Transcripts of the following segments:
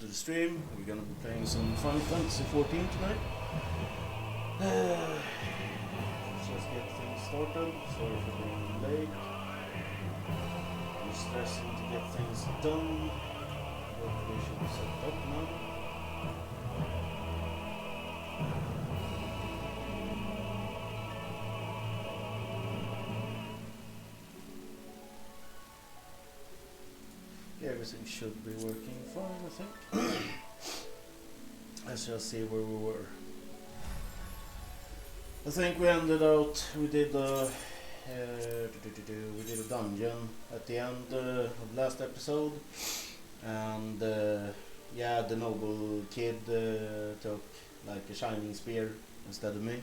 the stream. We're gonna be playing some Final Fantasy 14 tonight. Let's just get things started. Sorry for being late. I'm stressing to get things done. Hopefully we should be set up now. Everything should be working fine, I think. Let's just see where we were. I think we ended out. We did a dungeon at the end of last episode, and yeah, the noble kid took like a shining spear instead of me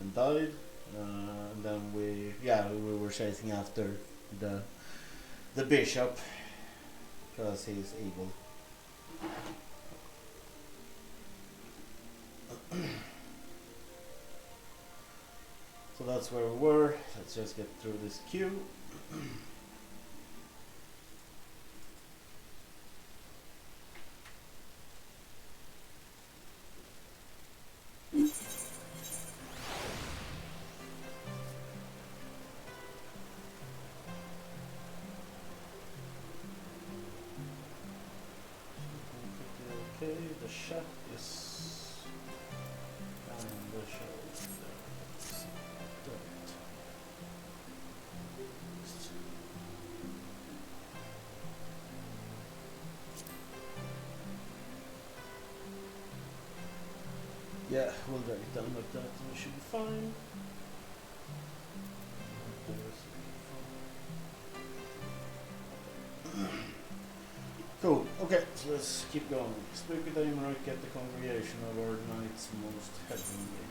and died. And then we were chasing after the bishop. Because he's evil. So that's where we were. Let's just get through this queue. Okay, the shot is down the shoulder. Yeah, we'll drag it down like that and we should be fine. Cool, okay, so let's keep going. Spooky Daemon get the congregation of our knights most heavenly.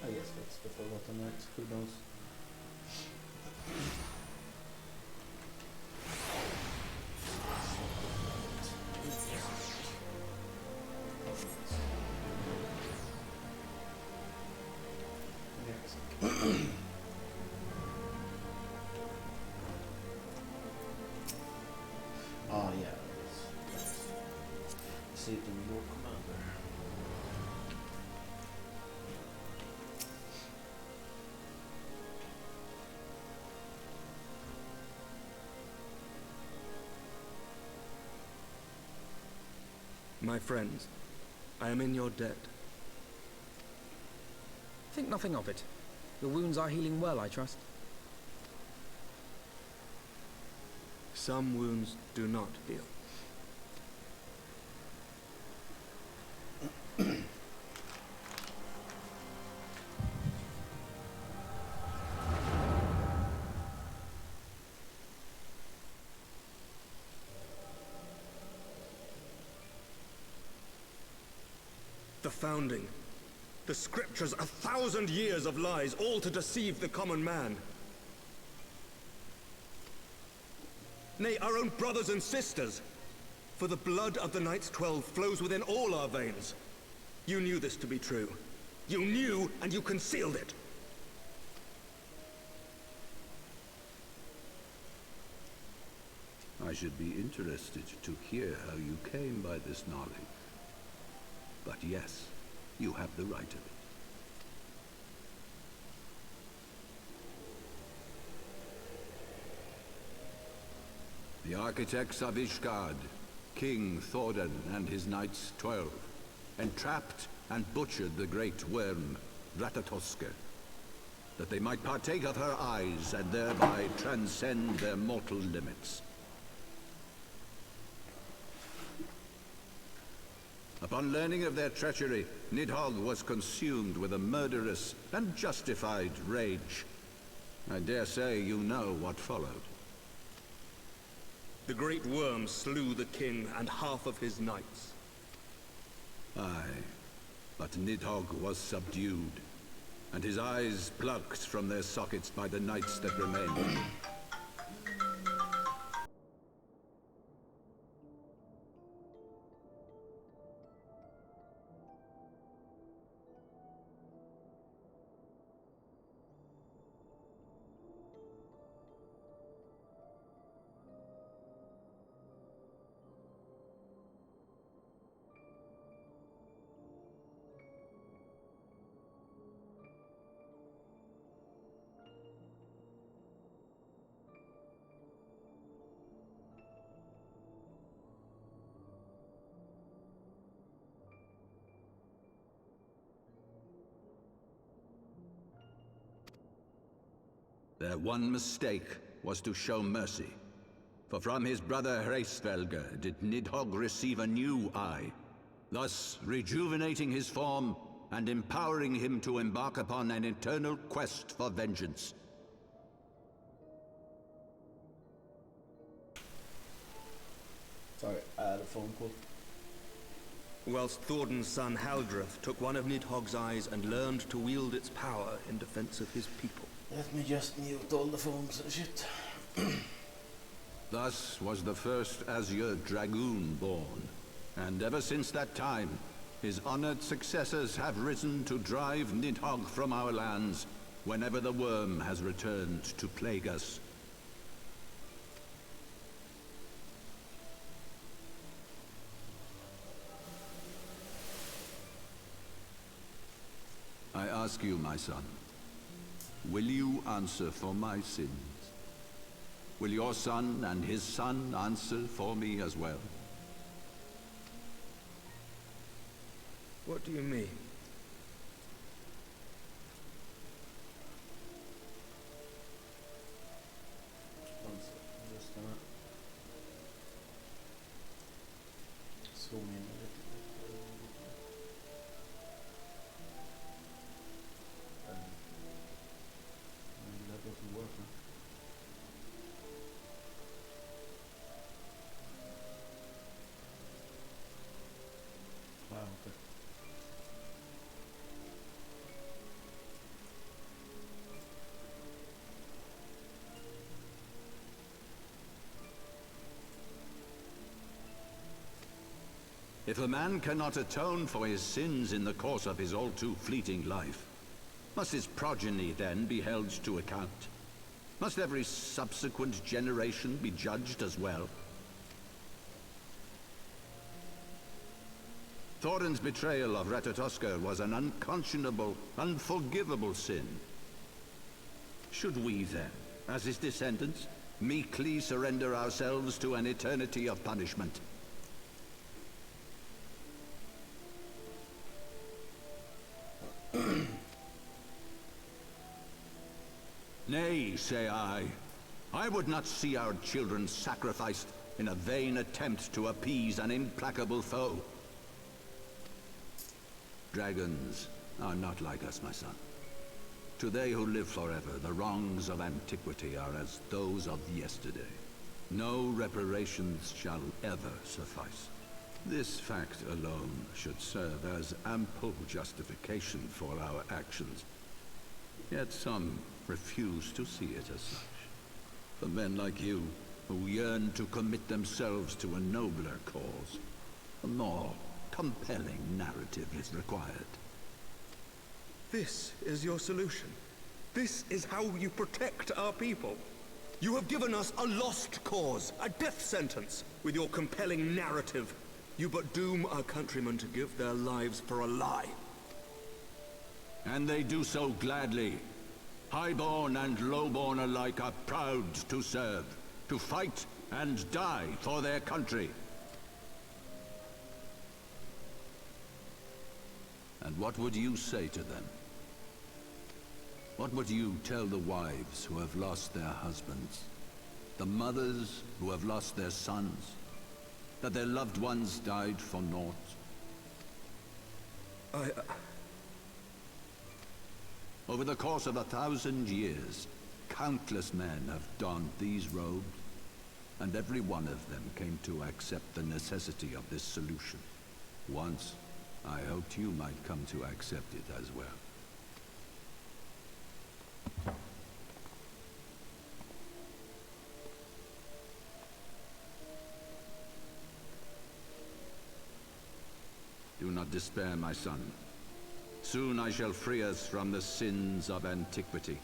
I guess that's the forgotten knight, who knows? Ah, yeah. Seat of your commander. My friends, I am in your debt. Think nothing of it. Your wounds are healing well, I trust. Some wounds do not heal. The founding. The scriptures, 1,000 years of lies, all to deceive the common man. Nay, our own brothers and sisters. For the blood of the Knights 12 flows within all our veins. You knew this to be true. You knew, and you concealed it. I should be interested to hear how you came by this knowledge. But yes, you have the right of it. The architects of Ishgard, King Thordan and his Knights 12, entrapped and butchered the great worm, Ratatoska, that they might partake of her eyes and thereby transcend their mortal limits. Upon learning of their treachery, Nidhogg was consumed with a murderous and justified rage. I dare say you know what followed. The great worm slew the king and half of his knights. Aye, but Nidhogg was subdued, and his eyes plucked from their sockets by the knights that remained. Their one mistake was to show mercy. For from his brother Hreysvelger did Nidhogg receive a new eye, thus rejuvenating his form and empowering him to embark upon an eternal quest for vengeance. Sorry, I had a phone call. Whilst Thorden's son Haldreth took one of Nidhogg's eyes and learned to wield its power in defense of his people. Let me just mute all the phones and shit. Thus was the first Azure Dragoon born, and ever since that time, his honored successors have risen to drive Nidhogg from our lands whenever the worm has returned to plague us. I ask you, my son, will you answer for my sins? Will your son and his son answer for me as well? What do you mean? One second, I'm just gonna zoom in a little bit. Maybe that doesn't work now. Wow, okay. If a man cannot atone for his sins in the course of his all-too fleeting life, must his progeny then be held to account? Must every subsequent generation be judged as well? Thorin's betrayal of Ratatoskr was an unconscionable, unforgivable sin. Should we then, as his descendants, meekly surrender ourselves to an eternity of punishment? Nay, say I. I would not see our children sacrificed in a vain attempt to appease an implacable foe. Dragons are not like us, my son. To they who live forever, the wrongs of antiquity are as those of yesterday. No reparations shall ever suffice. This fact alone should serve as ample justification for our actions. Yet some refuse to see it as such. For men like you, who yearn to commit themselves to a nobler cause, a more compelling narrative is required. This is your solution. This is how you protect our people. You have given us a lost cause, a death sentence. With your compelling narrative, you but doom our countrymen to give their lives for a lie. And they do so gladly. Highborn and lowborn alike are proud to serve, to fight and die for their country. And what would you say to them? What would you tell the wives who have lost their husbands? The mothers who have lost their sons? That their loved ones died for naught? Over the course of 1,000 years, countless men have donned these robes, and every one of them came to accept the necessity of this solution. Once, I hoped you might come to accept it as well. Do not despair, my son. Soon I shall free us from the sins of antiquity,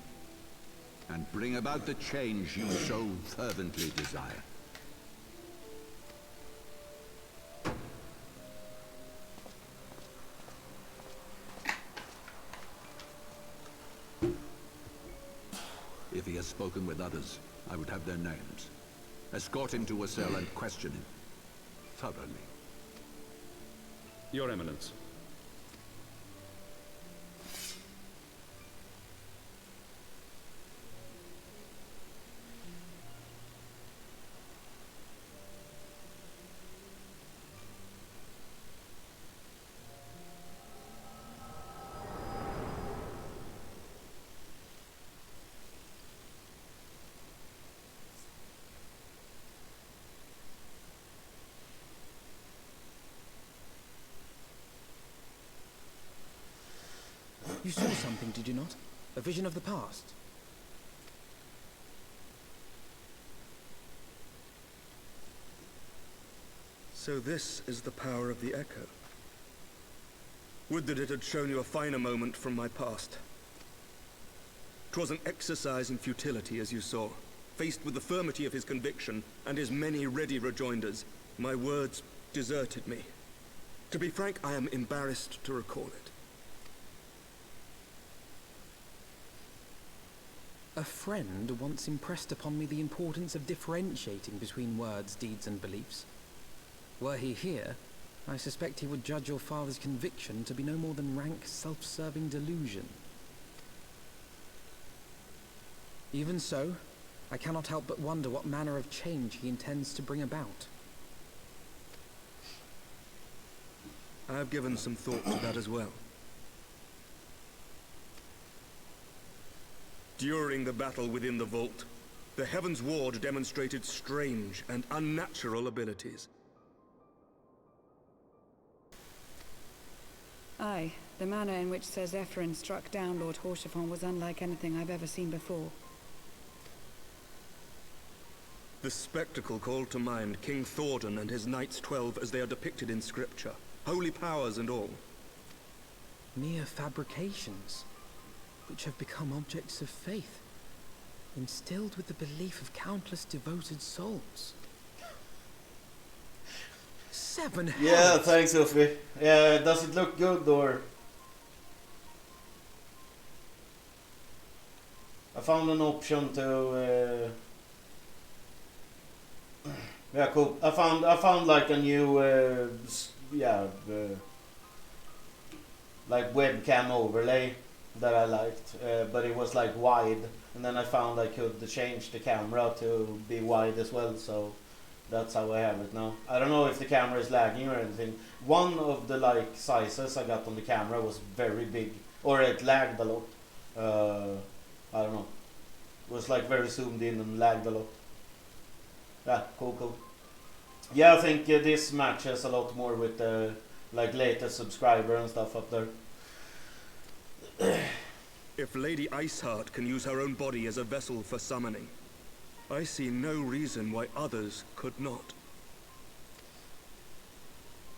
and bring about the change you so fervently desire. If he has spoken with others, I would have their names. Escort him to a cell and question him thoroughly. Your Eminence. You saw something, did you not? A vision of the past? So this is the power of the Echo. Would that it had shown you a finer moment from my past. 'Twas an exercise in futility, as you saw. Faced with the firmity of his conviction and his many ready rejoinders, my words deserted me. To be frank, I am embarrassed to recall it. A friend once impressed upon me the importance of differentiating between words, deeds, and beliefs. Were he here, I suspect he would judge your father's conviction to be no more than rank, self-serving delusion. Even so, I cannot help but wonder what manner of change he intends to bring about. I have given some thought to that as well. During the battle within the vault, the Heaven's Ward demonstrated strange and unnatural abilities. Aye, the manner in which Sir Zephyrin struck down Lord Horschiffon was unlike anything I've ever seen before. The spectacle called to mind King Thordan and his Knights 12 as they are depicted in scripture, holy powers and all. Mere fabrications, which have become objects of faith, instilled with the belief of countless devoted souls. 7 heads! Yeah, thanks, Sophie. Yeah, does it look good or? I found an option to. Yeah, cool. I found like a new, like webcam overlay that I liked, but it was like wide, and then I found I could change the camera to be wide as well, so that's how I have it now. I don't know if the camera is lagging or anything. One of the like sizes I got on the camera was very big, or it lagged a lot. I don't know. It was like very zoomed in and lagged a lot. Yeah, cool. Yeah, I think this matches a lot more with the like latest subscriber and stuff up there. If Lady Iceheart can use her own body as a vessel for summoning, I see no reason why others could not.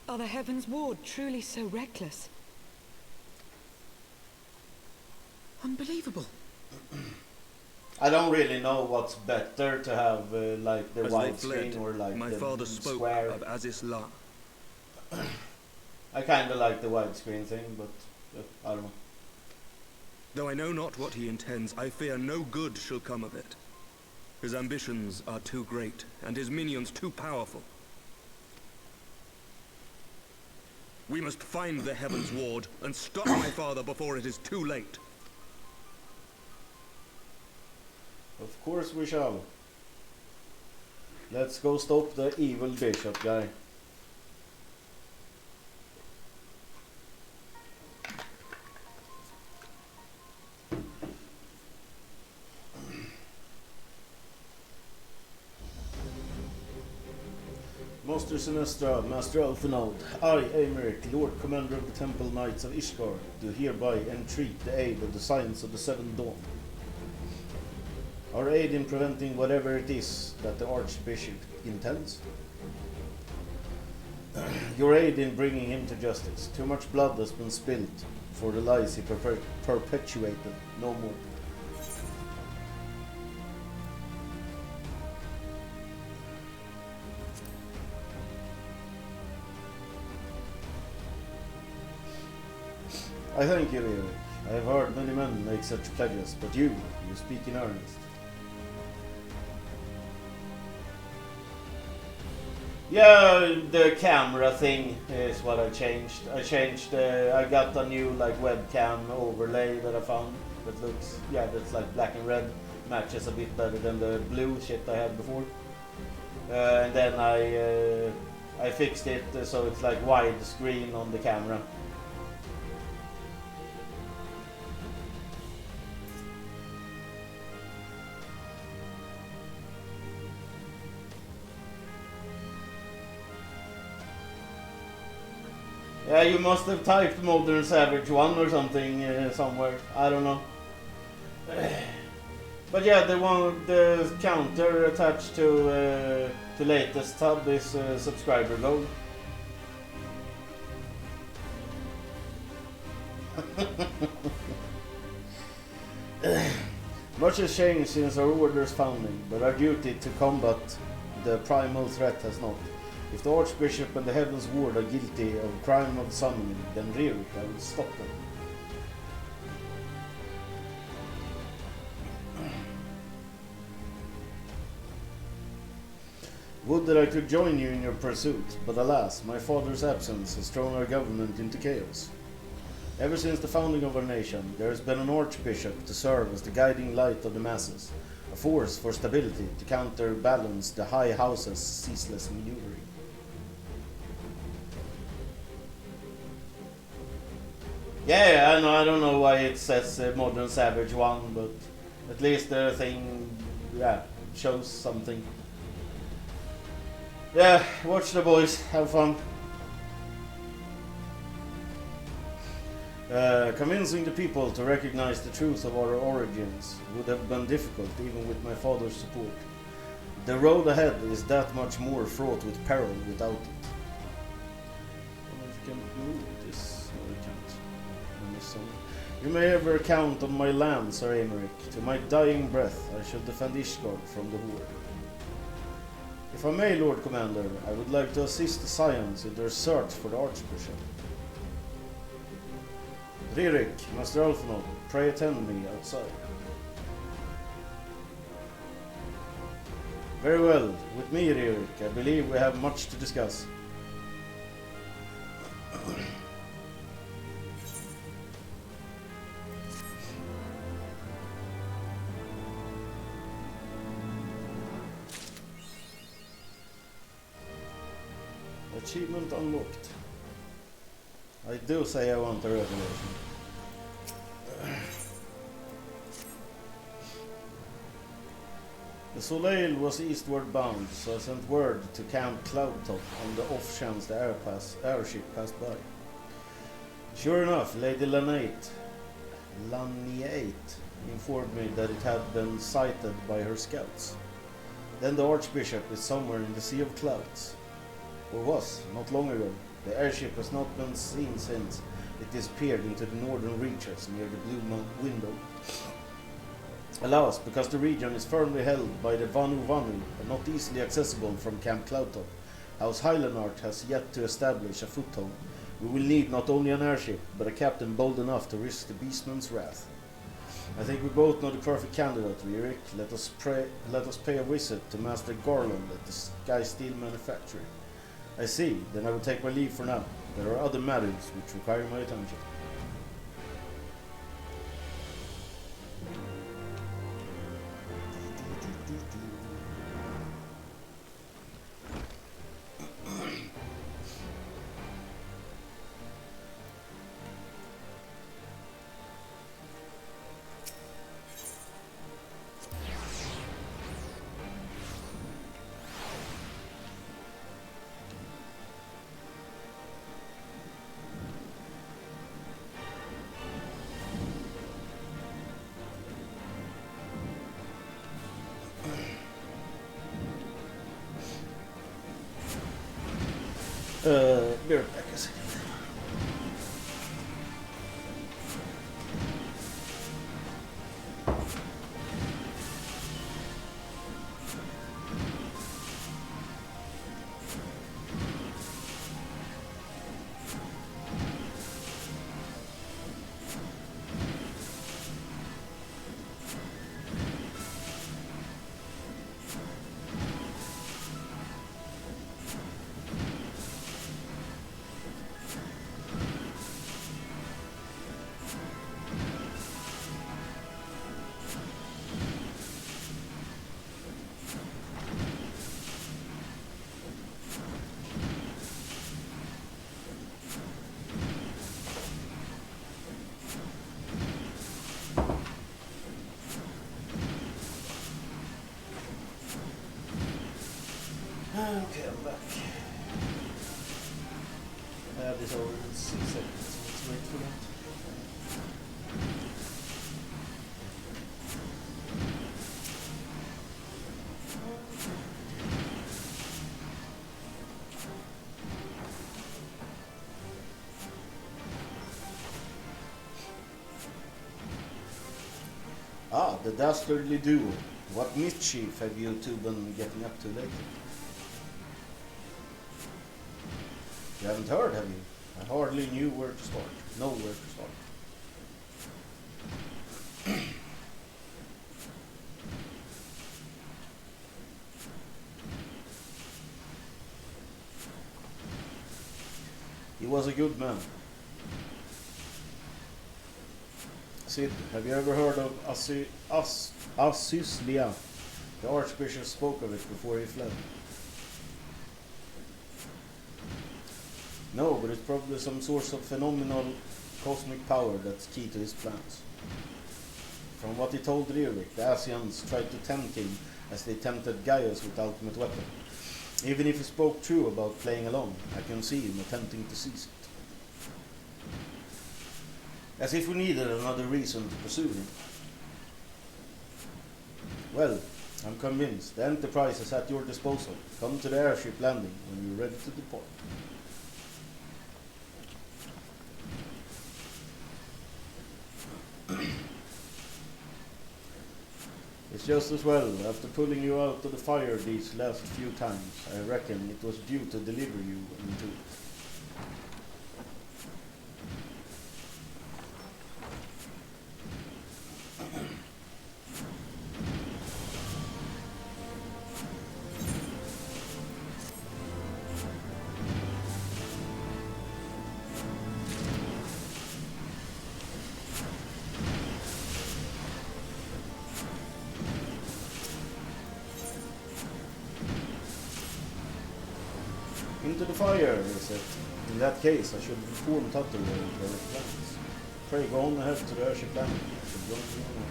Are the Heaven's Ward truly so reckless? Unbelievable. I don't really know what's better to have like the As they widescreen fled, or like my the father spoke square. of Aziz La. I kind of like the widescreen thing, but I don't know. Though I know not what he intends, I fear no good shall come of it. His ambitions are too great, and his minions too powerful. We must find the Heaven's Ward and stop my father before it is too late. Of course we shall. Let's go stop the evil bishop guy. Master Sinestra, Master Alphenode, I, Aymeric, Lord Commander of the Temple Knights of Ishgard, do hereby entreat the aid of the Science of the Seven Dawn. Our aid in preventing whatever it is that the Archbishop intends. Your aid in bringing him to justice. Too much blood has been spilled for the lies he perpetuated. No more. I thank you, Eric. I have heard many men make such pledges, but you speak in earnest. Yeah, the camera thing is what I changed. I got a new like webcam overlay that I found that looks, that's like black and red, matches a bit better than the blue shit I had before. And then I fixed it so it's like wide screen on the camera. Yeah, you must have typed Modern Savage 1 or something somewhere. I don't know. But yeah, the counter attached to the latest tab is subscriber goal. Much has changed since our order's founding, but our duty to combat the primal threat has not. If the Archbishop and the Heavens Ward are guilty of crime of summoning, then Ririk, I will stop them. Would that I could join you in your pursuit, but alas, my father's absence has thrown our government into chaos. Ever since the founding of our nation, there has been an archbishop to serve as the guiding light of the masses, a force for stability to counterbalance the high house's ceaseless maneuvering. Yeah, I don't know why it says Modern Savage 1, but at least the thing, shows something. Yeah, watch the boys, have fun. Convincing the people to recognize the truth of our origins would have been difficult even with my father's support. The road ahead is that much more fraught with peril without it. I wonder if you can move this. No, I can't. I missed something. You may ever count on my land, Sir Aymeric. To my dying breath, I shall defend Ishgard from the horde. If I may, Lord Commander, I would like to assist the Scions in their search for the Archbishop. Ririk, Master Alphonod, pray attend me outside. Very well. With me, Ririk, I believe we have much to discuss. Achievement unlocked. I do say I want a revelation. The Soleil was eastward bound, so I sent word to Camp Cloudtop on the off chance the airship passed by. Sure enough, Lady Laniate informed me that it had been sighted by her scouts. Then the Archbishop is somewhere in the Sea of Clouds. Or was, not long ago. The airship has not been seen since it disappeared into the northern reaches near the Blue Window. Alas, because the region is firmly held by the Vanu and not easily accessible from Camp Cloudtop, House Highlandart has yet to establish a foothold. We will need not only an airship, but a captain bold enough to risk the beastman's wrath. I think we both know the perfect candidate, Ririk. Let us pay a visit to Master Garland at the Sky Steel Manufactory. I see, then I will take my leave for now. There are other matters which require my attention. Be right back a second. Okay, I'm back. is over in 6 seconds. Let's wait for that. Ah, the dastardly duo. What mischief have you two been getting up to lately? You haven't heard, have you? I hardly knew where to start. Know where to start. He was a good man. Sid, have you ever heard of Asuslia? The Archbishop spoke of it before he fled. No, but it's probably some source of phenomenal cosmic power that's key to his plans. From what he told Ryrik, the Asians tried to tempt him as they tempted Gaius with ultimate weapon. Even if he spoke true about playing along, I can see him attempting to seize it. As if we needed another reason to pursue him. Well, I'm convinced the Enterprise is at your disposal. Come to the airship landing when you're ready to depart. It's just as well, after pulling you out of the fire these last few times, I reckon it was due to deliver you into it. Into the fire, they said. In that case, I should inform Tato of their plans. Pray go on ahead to the airship landing. I should join you now.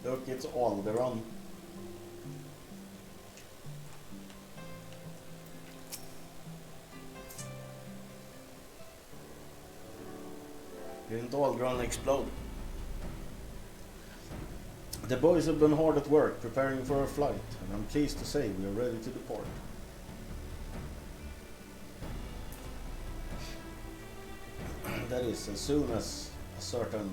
Look, it's all they're on. Didn't all gonna explode? The boys have been hard at work preparing for our flight, and I'm pleased to say we are ready to depart. That is, as soon as a certain...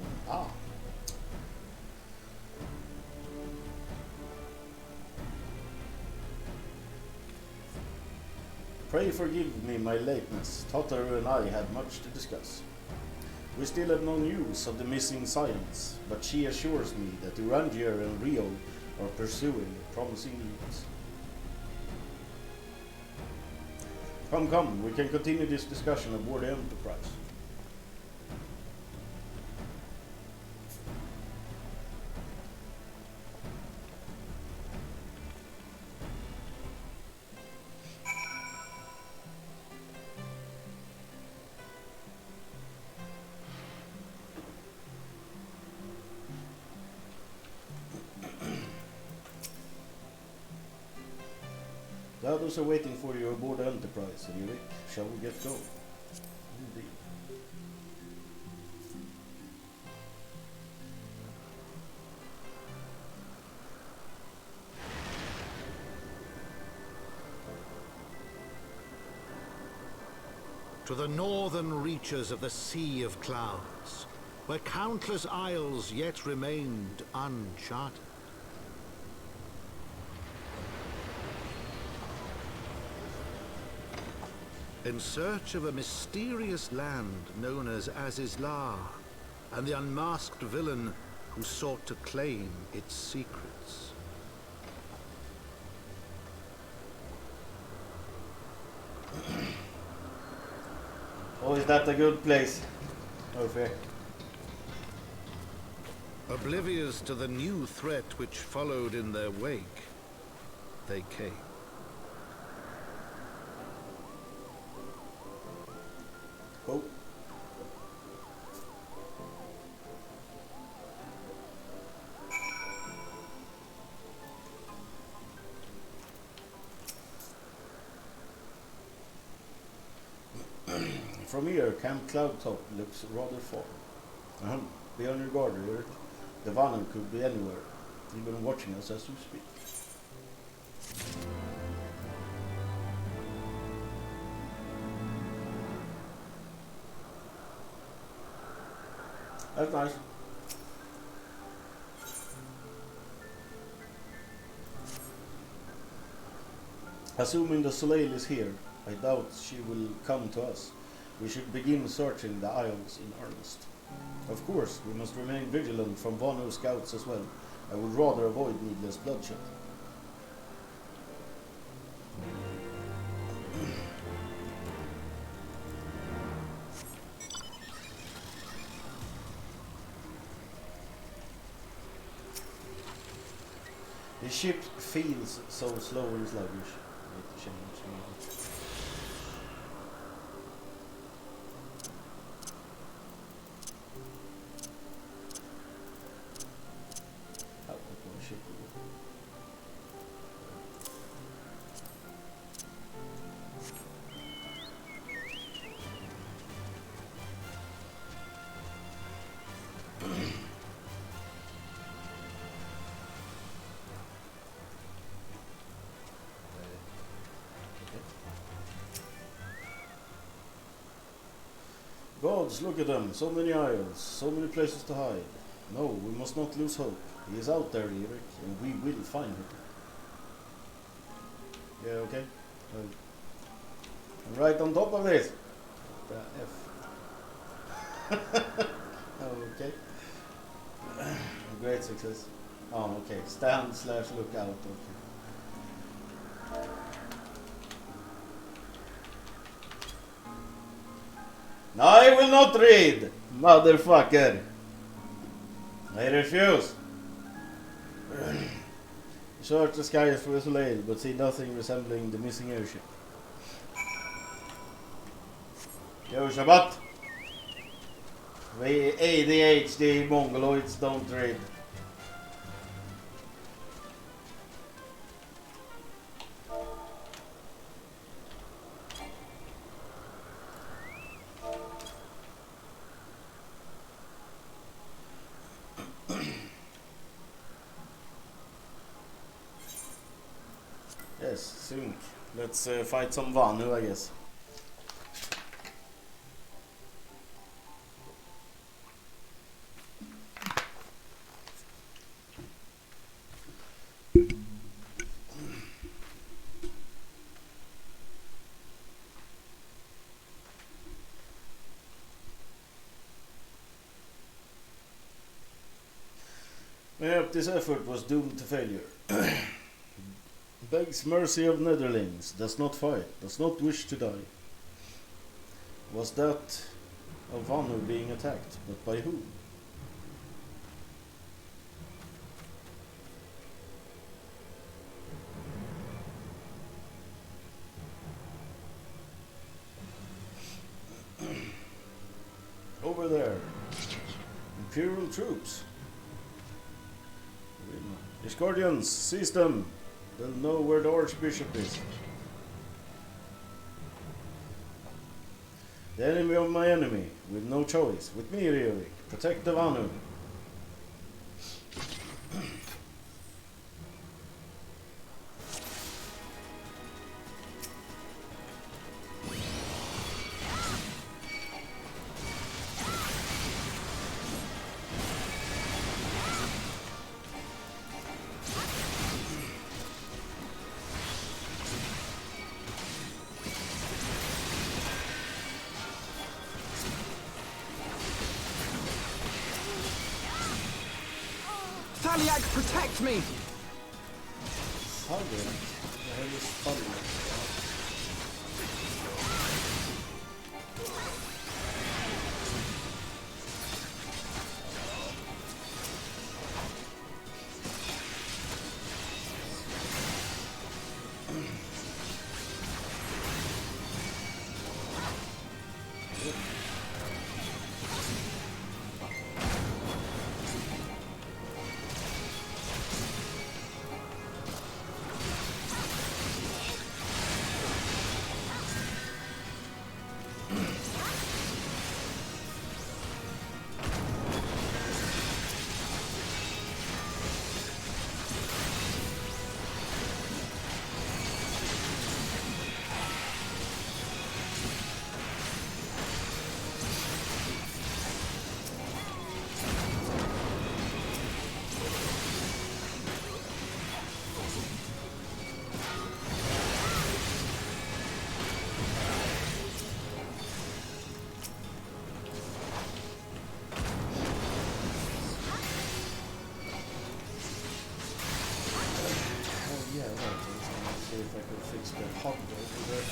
Pray forgive me my lateness. Totoro and I had much to discuss. We still have no news of the missing science, but she assures me that Urangier and Rio are pursuing promising leads. Come, we can continue this discussion aboard the Enterprise. The others are waiting for you aboard the Enterprise, Ryrik. Shall we get going? Indeed. To the northern reaches of the Sea of Clouds, where countless isles yet remained uncharted. In search of a mysterious land known as Azizlar, and the unmasked villain who sought to claim its secrets. Is that a good place? Oh, fair. Oblivious to the new threat which followed in their wake, they came. Cool. From here, Camp Cloudtop looks rather far. Be on your guard, Eric. The Vanner could be anywhere, even watching us as we speak. That's nice. Assuming the Soleil is here, I doubt she will come to us. We should begin searching the Isles in earnest. Of course, we must remain vigilant from Vanu scouts as well. I would rather avoid needless bloodshed. The ship feels so slow and sluggish. Need to change maybe. How would my ship go? Gods, look at them. So many isles, so many places to hide. No, we must not lose hope. He is out there, Eric, and we will find him. Yeah, okay. I'm right on top of this. The F. Okay. Great success. Oh, okay. Stand/look out. Okay. No, I will not read, motherfucker. I refuse. Search the skies for the Soleil, but see nothing resembling the missing airship. Yo, Shabbat. We ADHD Mongoloids don't read. Yes, soon. Let's fight some Vanu, I guess. Yep, this effort was doomed to failure. Begs mercy of Netherlings, does not fight, does not wish to die. Was that of Vanu being attacked, but by whom? Over there. Imperial troops. Discordians, seize them. They'll know where the Archbishop is. The enemy of my enemy, with no choice. With me, Riorik. Protect the Vanu. Thaliak, protect me! Thaliak? The hell is Thaliak? It's the hot over there.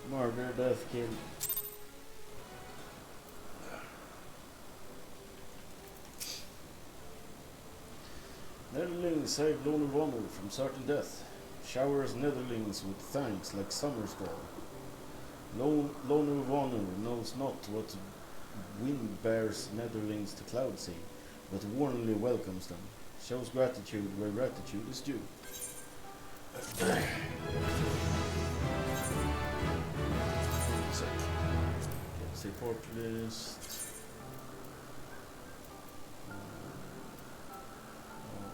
Murder, death, kill. Netherlings saved Lone of Honor from certain death. Showers Netherlings with thanks like summer storm. Lone of Honor knows not what wind bears Netherlings to cloud sea, but warmly welcomes them. Shows gratitude where gratitude is due. Support list.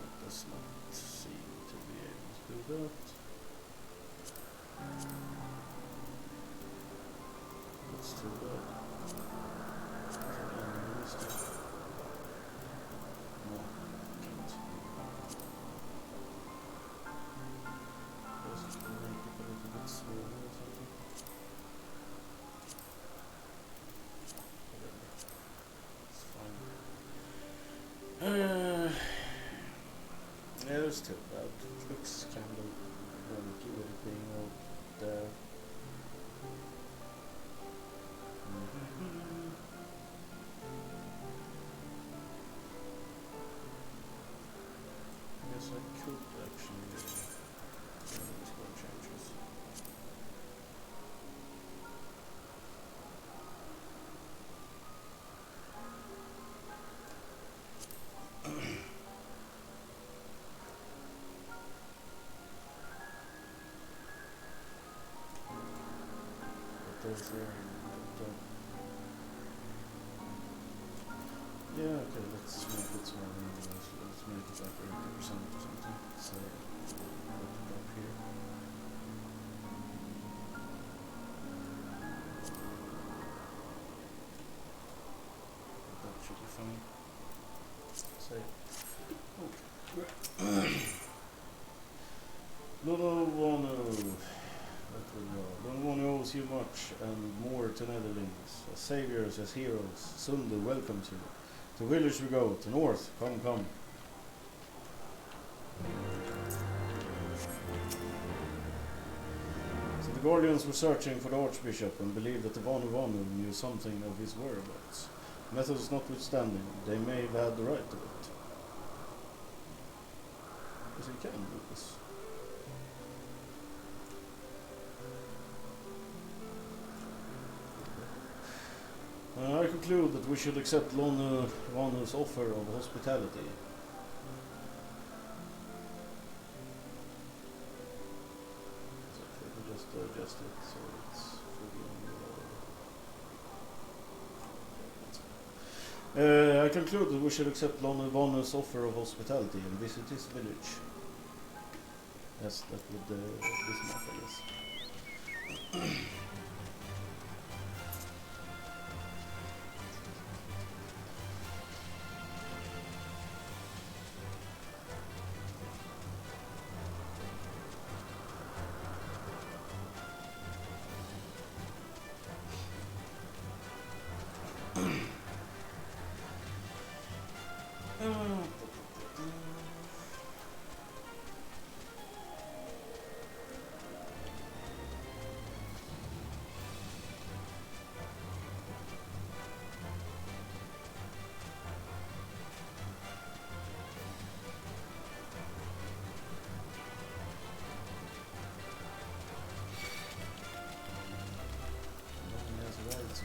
It does not seem to be able to do that. That's too bad. No, can't. Just make it a little bit smaller or something. Yeah, it's too bad. It looks kind of wonky with it being all there. I guess I could actually these code changes. Yeah, okay, let's make it smaller. Let's make it like 80% or something. So, put it up here. That should be fine. Save. Okay. Lono owes you much and more to Netherlings. As saviors, as heroes, Sunde welcomes you. To village we go, to north, come, come. So the Guardians were searching for the Archbishop and believed that the Vanu knew something of his whereabouts. Methods notwithstanding, they may have had the right to it. Because he can do this. I conclude that we should accept Vanu's offer of hospitality. So if we can just adjust it so it's fully on the I conclude that we should accept Vanu's offer of hospitality and visit his village. Yes, that would Bismarck, I guess.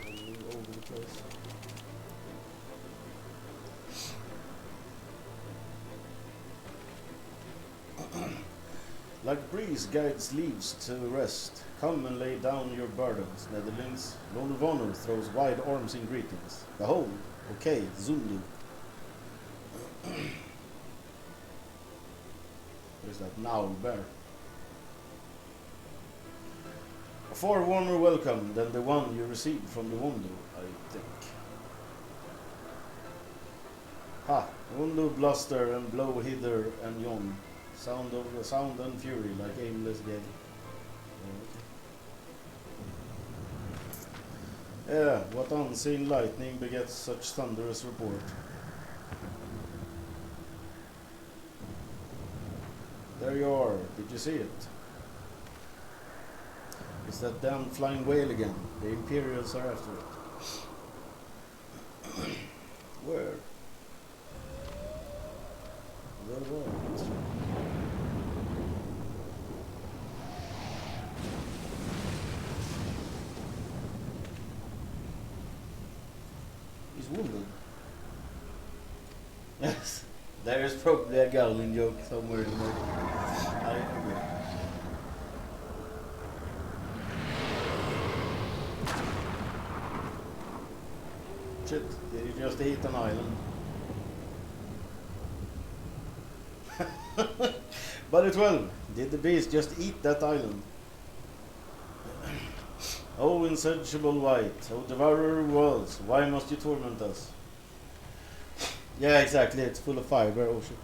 All over the place. Like breeze guides leaves to rest, come and lay down your burdens, Netherlings. Lonuvonu throws wide arms in greetings. Behold, okay, Zundu. There's that now bear. A far warmer welcome than the one you received from the Wundu, I think. Ha! Wundu bluster and blow hither and yon. Sound and fury like aimless gale. Okay. Yeah, what unseen lightning begets such thunderous report? There you are. Did you see it? It's that damn flying whale again. The Imperials are after it. Where? Where was it? He's wounded. Yes, there is probably a Gowling joke somewhere in there. I agree. Shit, did you just eat an island? But 12, did the beast just eat that island? Oh, insatiable wight, oh devourer of worlds, why must you torment us? Yeah, exactly, it's full of fiber, oh shit.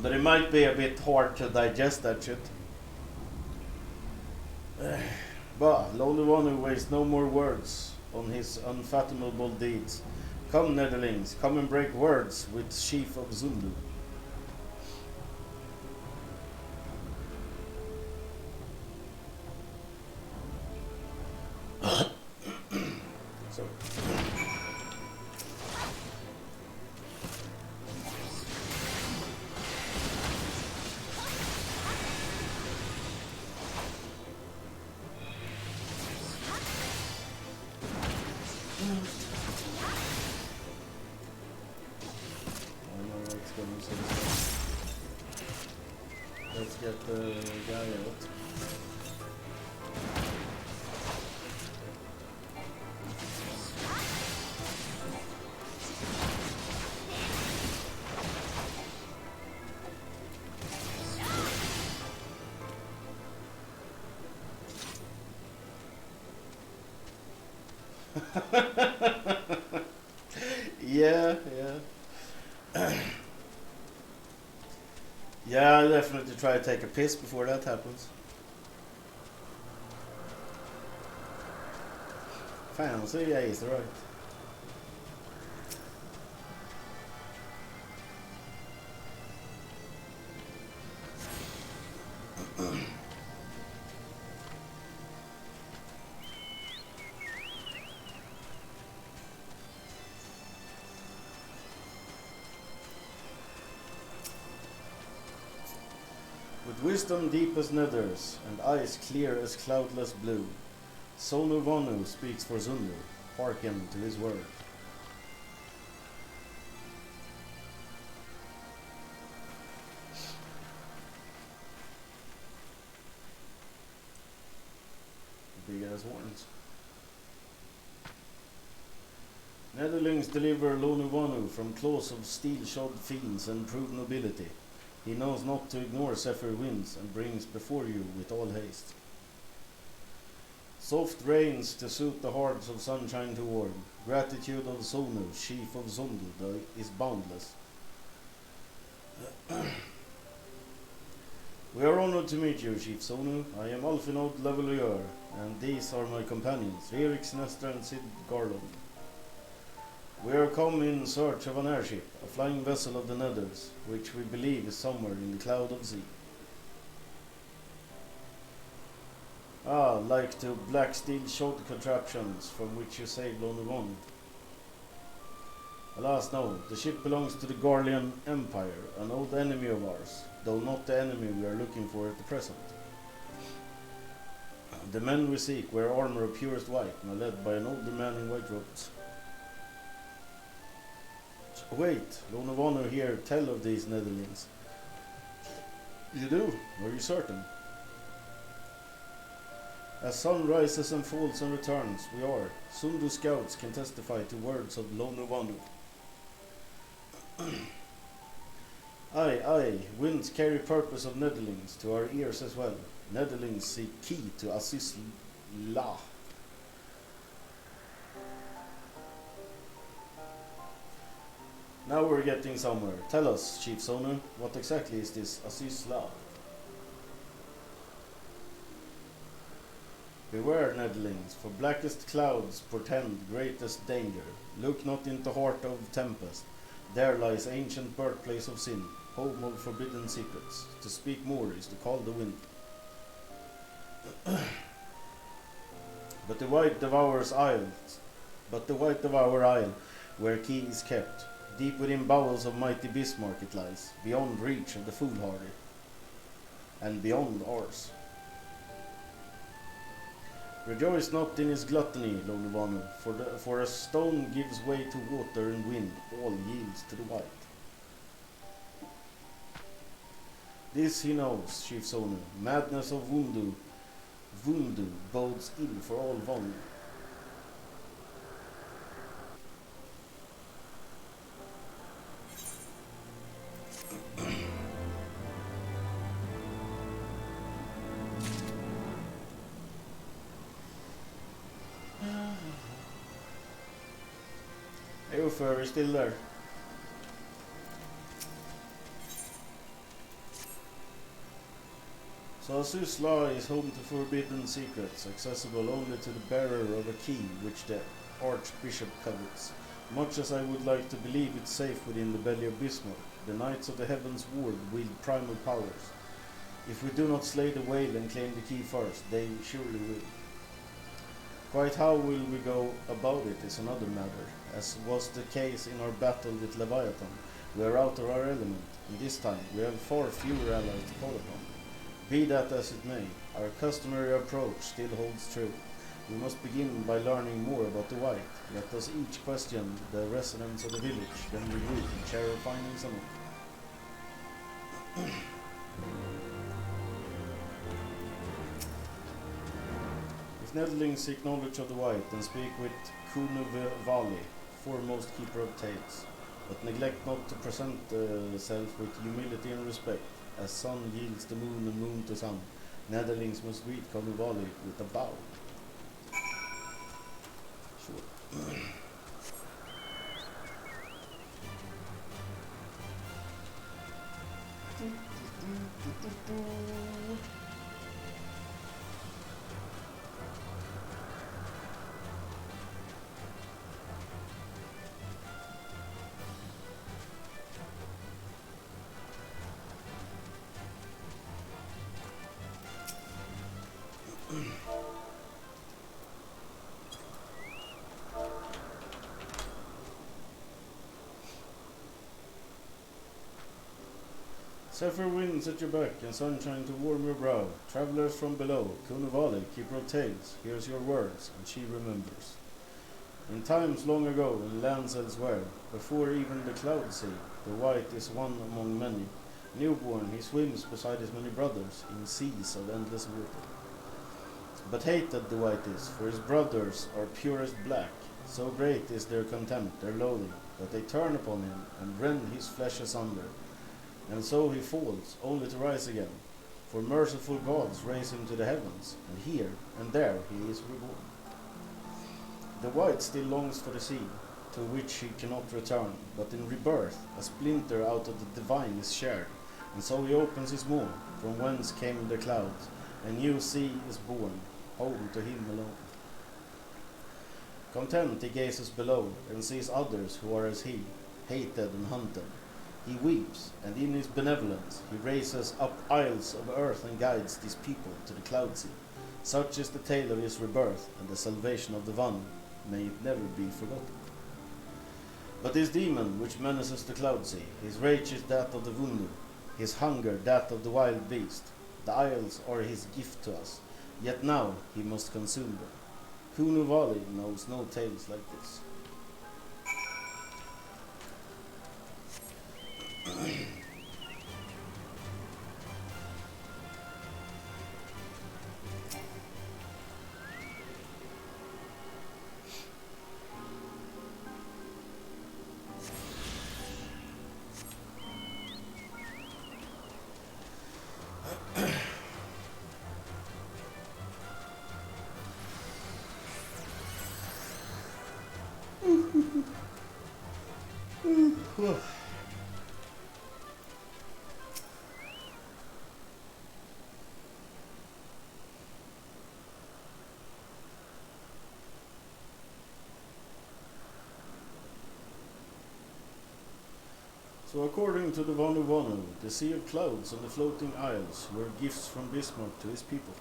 But it might be a bit hard to digest that shit. Bah, lowly one who wastes no more words on his unfathomable deeds. Come, Netherlings, come and break words with Chief of Zundu. Sorry. Let's get the guy out. Yeah. Yeah, I'll definitely try to take a piss before that happens. Fancy, yeah, he's right. With wisdom deep as nethers, and eyes clear as cloudless blue, Sonuvonu speaks for Zundu. Hearken to his word. Big ass horns. Netherlings deliver Lonuvonu from claws of steel-shod fiends and proved nobility. He knows not to ignore Zephyr winds and brings before you with all haste. Soft rains to suit the hearts of sunshine to warm. Gratitude of Sonu, chief of Zundu, is boundless. We are honored to meet you, Chief Sonu. I am Alfinod Lavalier, and these are my companions, Rerix, Nestor, and Sid Garland. We are come in search of an airship, a flying vessel of the Nethers, which we believe is somewhere in the cloud of sea. Ah, like to black steel shod contraptions from which you saved Lonuvon. Alas no, the ship belongs to the Garlean Empire, an old enemy of ours, though not the enemy we are looking for at the present. The men we seek wear armor of purest white and are led by an older man in white robes. Wait, Lord of Honor here tell of these Netherlings. You do? Are you certain? As sun rises and falls and returns, we are. Sundu scouts can testify to words of Lone Wanu. Aye, winds carry purpose of Netherlings to our ears as well. Netherlings seek key to Aziz La. Now we're getting somewhere. Tell us, Chief Sonu, what exactly is this Aziz La? Beware, Netherlings, for blackest clouds portend greatest danger. Look not into heart of tempest. There lies ancient birthplace of sin, home of forbidden secrets. To speak more is to call the wind. But the white devours isles. But the white devour isle, where key is kept. Deep within bowels of mighty Bismarck it lies, beyond reach of the foolhardy, and beyond ours. Rejoice not in his gluttony, Loluvanu, for a stone gives way to water and wind, all yields to the white. This he knows, Chief Sonu, madness of Wundu bodes ill for all Vonu. Hey, Uffer, are you still there? So Aziz La is home to forbidden secrets, accessible only to the bearer of a key which the Archbishop covets. Much as I would like to believe it's safe within the belly of Bismarck, the Knights of the Heavens Ward wield primal powers. If we do not slay the whale and claim the key first, they surely will. Quite how will we go about it is another matter. As was the case in our battle with Leviathan, we are out of our element, and this time we have far fewer allies to call upon. Be that as it may, our customary approach still holds true. We must begin by learning more about the white. Let us each question the residents of the village, then regroup and share our findings on it. If Netherlings seek knowledge of the white, then speak with Kunuvali, foremost keeper of tales, but neglect not to present self with humility and respect. As sun yields the moon and moon to sun, Netherlings must greet Kunuvali with a bow. Sure. Zephyr winds at your back and sunshine to warm your brow. Travelers from below, Kunuvali, keeper of tales, hears your words, and she remembers. In times long ago, in lands elsewhere, before even the cloud sea, the white is one among many. Newborn, he swims beside his many brothers in seas of endless water. But hated the white is, for his brothers are purest black. So great is their contempt, their loathing, that they turn upon him and rend his flesh asunder. And so he falls, only to rise again. For merciful gods raise him to the heavens, and here and there he is reborn. The white still longs for the sea, to which he cannot return, but in rebirth a splinter out of the divine is shared, and so he opens his maw, from whence came the clouds, a new sea is born, home to him alone. Content he gazes below, and sees others who are as he, hated and hunted. He weeps, and in his benevolence he raises up isles of earth and guides these people to the cloud sea. Such is the tale of his rebirth and the salvation of the one. May it never be forgotten. But this demon which menaces the cloud sea, his rage is that of the Wundu, his hunger that of the wild beast. The isles are his gift to us. Yet now he must consume them. Kunuvali knows no tales like this. So according to the Vanu Vanu, the Sea of Clouds and the Floating Isles were gifts from Bismarck to his people.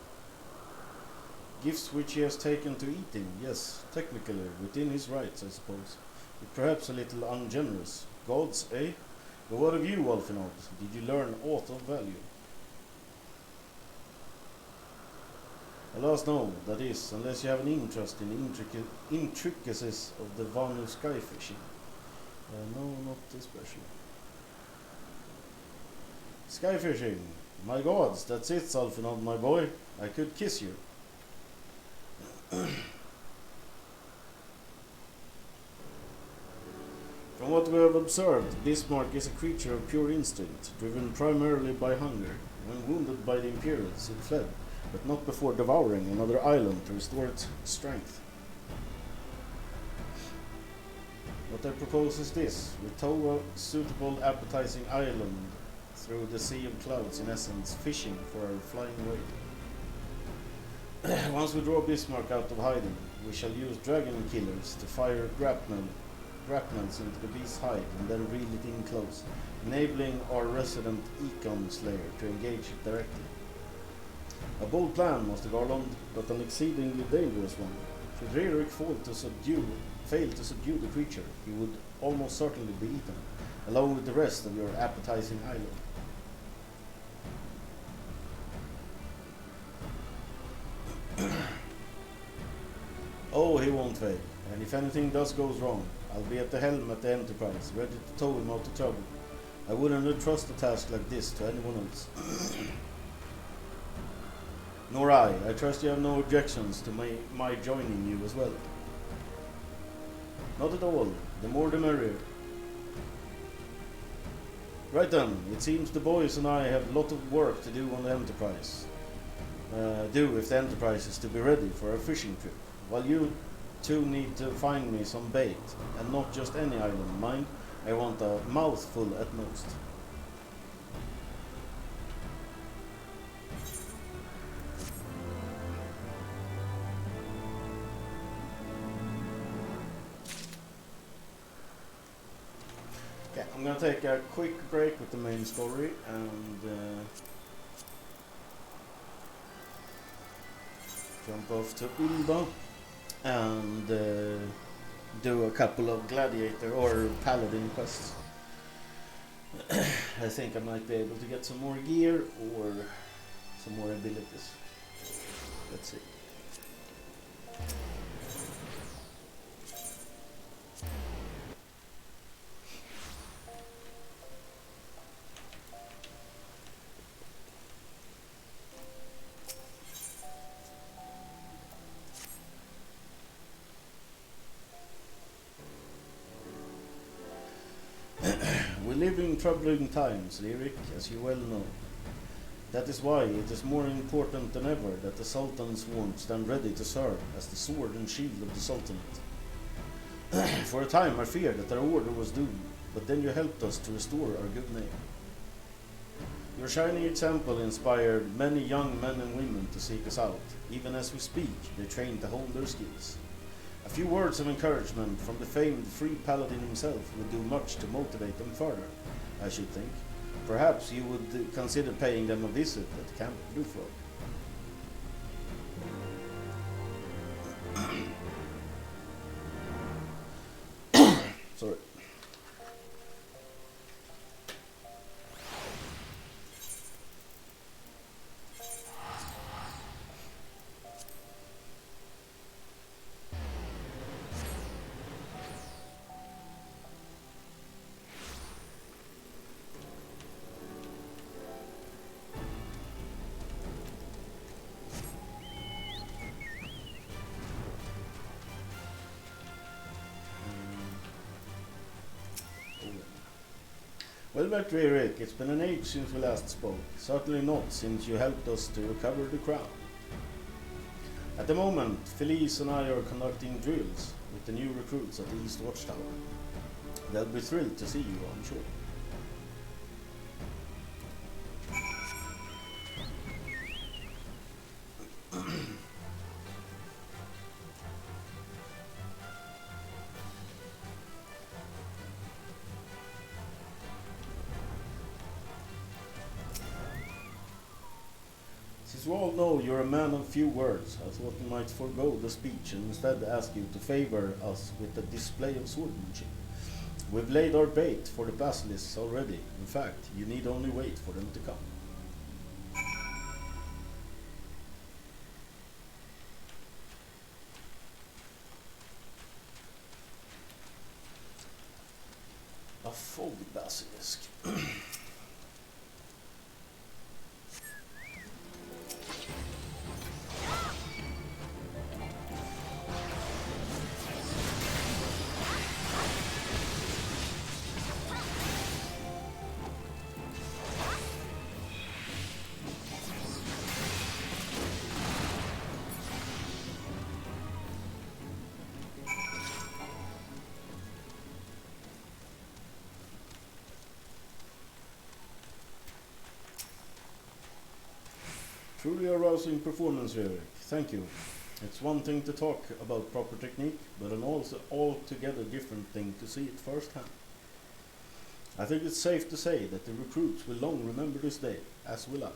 Gifts which he has taken to eating, yes, technically, within his rights, I suppose. But perhaps a little ungenerous. Gods, eh? But what of you, Wolfenord? Did you learn aught of value? Alas no, that is, unless you have an interest in the intricacies of the Vanu sky fishing. No, not especially. Sky fishing! My gods, that's it, Alfinod, my boy. I could kiss you. From what we have observed, Bismarck is a creature of pure instinct, driven primarily by hunger. When wounded by the Imperials, it fled, but not before devouring another island to restore its strength. What I propose is this: we tow a suitable appetizing island through the Sea of Clouds, in essence, fishing for our flying way. Once we draw Bismarck out of hiding, we shall use dragon killers to fire grapnels into the beast's hide and then reel it in close, enabling our resident Econ Slayer to engage it directly. A bold plan, Master Garland, but an exceedingly dangerous one. Should Ririk fail to subdue the creature, he would almost certainly be eaten, along with the rest of your appetizing island. Oh, he won't fail, and if anything goes wrong, I'll be at the helm at the Enterprise, ready to tow him out of trouble. I wouldn't entrust a task like this to anyone else. Nor I. I trust you have no objections to my joining you as well. Not at all. The more the merrier. Right then, it seems the boys and I have a lot of work to do on the Enterprise. If the Enterprise is to be ready for our fishing trip. While you two need to find me some bait, and not just any island, mind. I want a mouthful at most. Okay, I'm gonna take a quick break with the main story and jump off to Ulda and do a couple of gladiator or paladin quests. I think I might be able to get some more gear or some more abilities. Let's see. We live in troubling times, Lyric, as you well know. That is why it is more important than ever that the Sultan's won't stand ready to serve as the sword and shield of the Sultanate. For a time I feared that our order was doomed, but then you helped us to restore our good name. Your shining example inspired many young men and women to seek us out. Even as we speak, they train to hone their skills. A few words of encouragement from the famed free paladin himself would do much to motivate them further, I should think. Perhaps you would consider paying them a visit at Camp Bluford. Sorry. Well met, Ririk. It's been an age since we last spoke. Certainly not since you helped us to recover the crown. At the moment, Felice and I are conducting drills with the new recruits at the East Watchtower. They'll be thrilled to see you, I'm sure. Since we all know you're a man of few words, I thought we might forego the speech and instead ask you to favor us with a display of swordsmanship. We've laid our bait for the basilisks already. In fact, you need only wait for them to come. A folded basilisk. Truly a rousing performance, Ririk. Thank you. It's one thing to talk about proper technique, but an also altogether different thing to see it firsthand. I think it's safe to say that the recruits will long remember this day, as will I.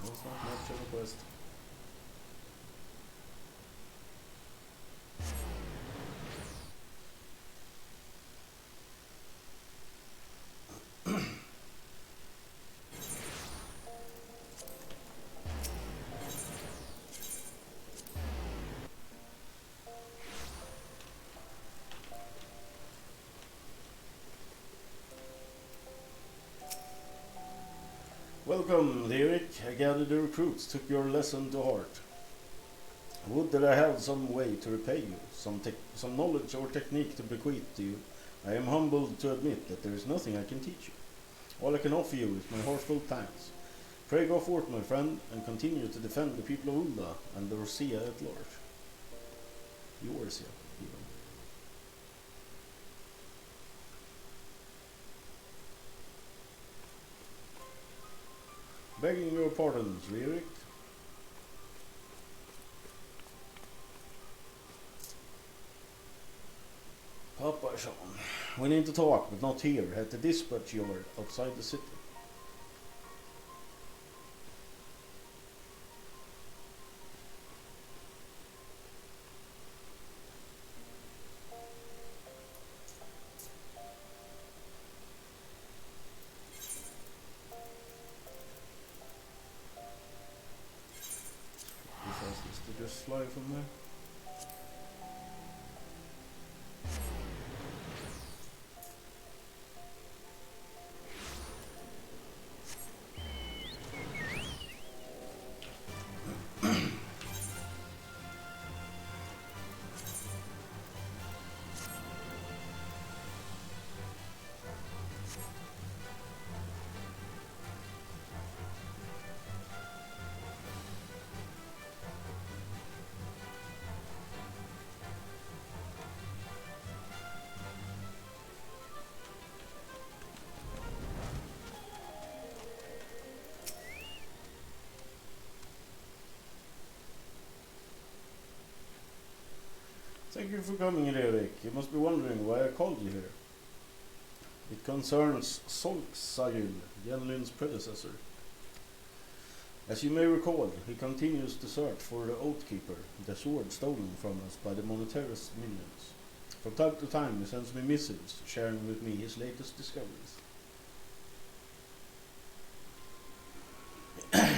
That's not much of a quest. Welcome, Lyric. I gather the recruits took your lesson to heart. Would that I had some way to repay you, some knowledge or technique to bequeath to you. I am humbled to admit that there is nothing I can teach you. All I can offer you is my heartfelt thanks. Pray go forth, my friend, and continue to defend the people of Ulda and the Rosia at large. Yours, even. Begging your pardons, Lyric. Papa Sean, we need to talk, but not here, at the dispatch yard outside the city. To just fly from there. Thank you for coming, Erik. You must be wondering why I called you here. It concerns Solksagil, Yenlin's predecessor. As you may recall, he continues to search for the Oathkeeper, the sword stolen from us by the Monetarist minions. From time to time he sends me missives, sharing with me his latest discoveries.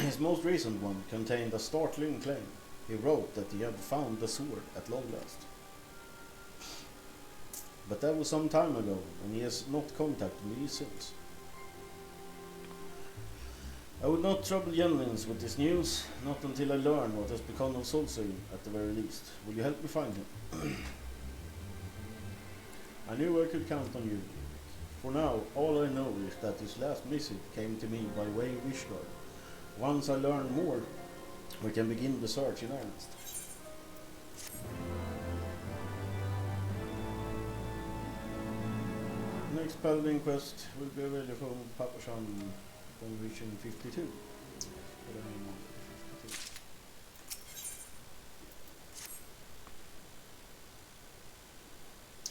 His most recent one contained a startling claim. He wrote that he had found the sword at long last. But that was some time ago, and he has not contacted me since. I would not trouble Yenlins with this news, not until I learn what has become of Solsing at the very least. Will you help me find him? I knew I could count on you. For now, all I know is that this last missive came to me by way of Ishgard. Once I learn more, we can begin the search in earnest. Next paladin quest will be available from Papashan upon reaching 52. But I mean, 52.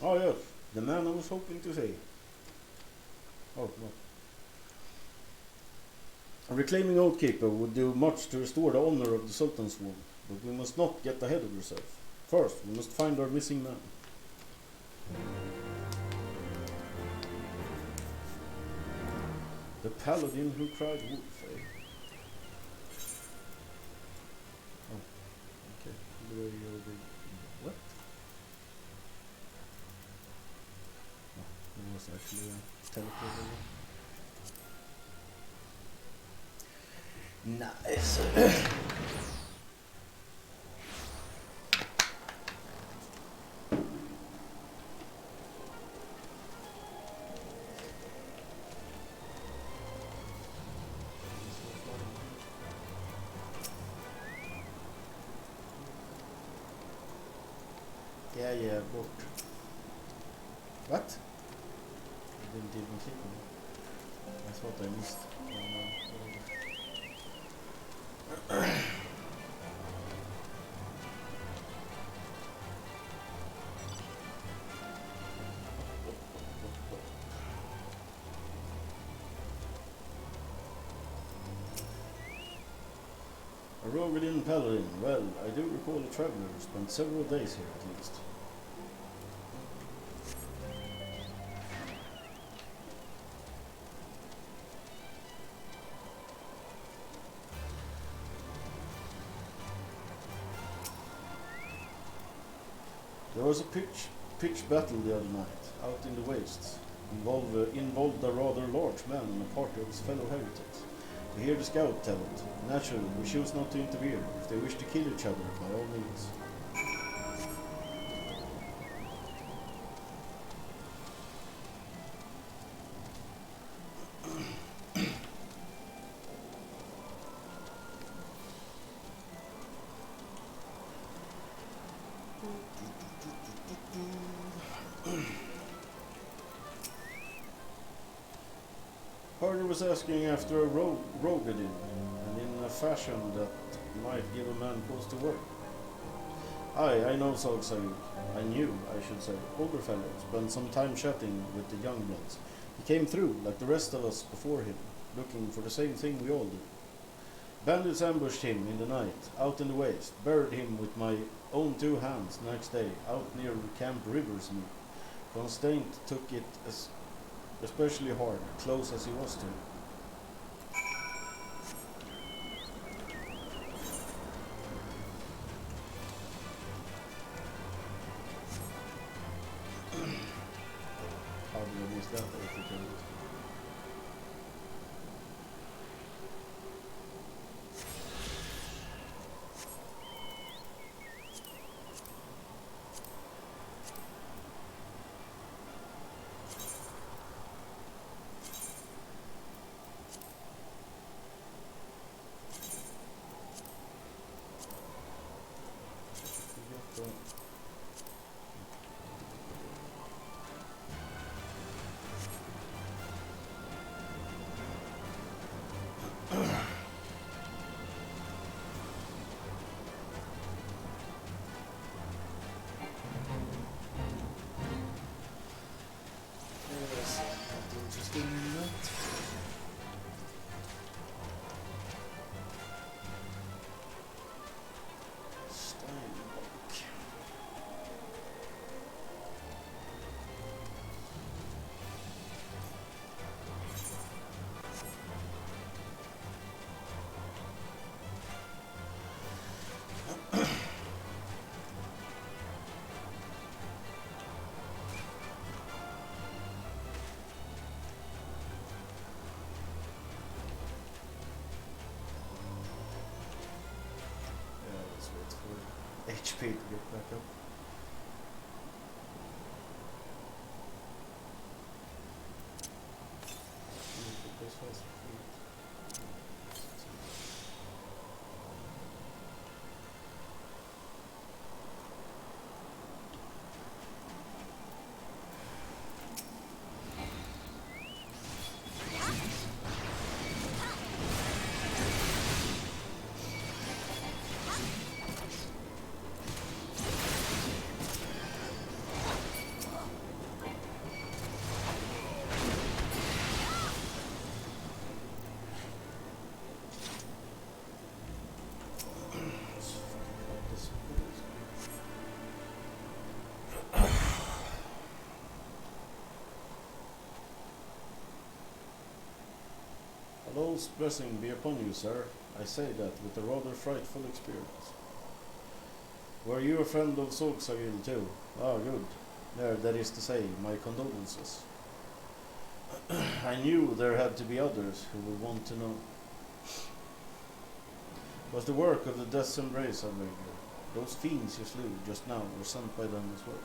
Oh yes, the man I was hoping to see. Oh no. Reclaiming Oathkeeper would do much to restore the honor of the Sultan's Swarm, but we must not get ahead of ourselves. First, we must find our missing man. The paladin who cried wolf, eh? Oh, okay. What? Oh, it was actually a teleporter. Nice. Yeah, bort. What? I didn't even click on it. I thought I missed. A Rogalian paladin. Well, I do recall a traveler who spent several days here at least. There was a pitch battle the other night, out in the wastes. Involved a rather large man and a party of his fellow heretics. We hear the scout tell it. Naturally, we choose not to interfere. If they wish to kill each other, by all means. Harder was asking after a Rogadin, and in a fashion that might give a man cause to work. I know Salgsayuk. I knew, I should say, older fellow, spent some time chatting with the young bloods. He came through, like the rest of us before him, looking for the same thing we all do. Bandits ambushed him in the night, out in the waste, buried him with my own 2 hands next day, out near Camp Riversmead. Constantine took it as especially hard, close as he was to him. How did I miss that? HP to get back up. God's blessing be upon you, sir. I say that with a rather frightful experience. Were you a friend of Sorgsagil too? Ah, good. There, that is to say, my condolences. I knew there had to be others who would want to know. Was the work of the Death's Embrace, Avenger? Those fiends you slew just now were sent by them as well.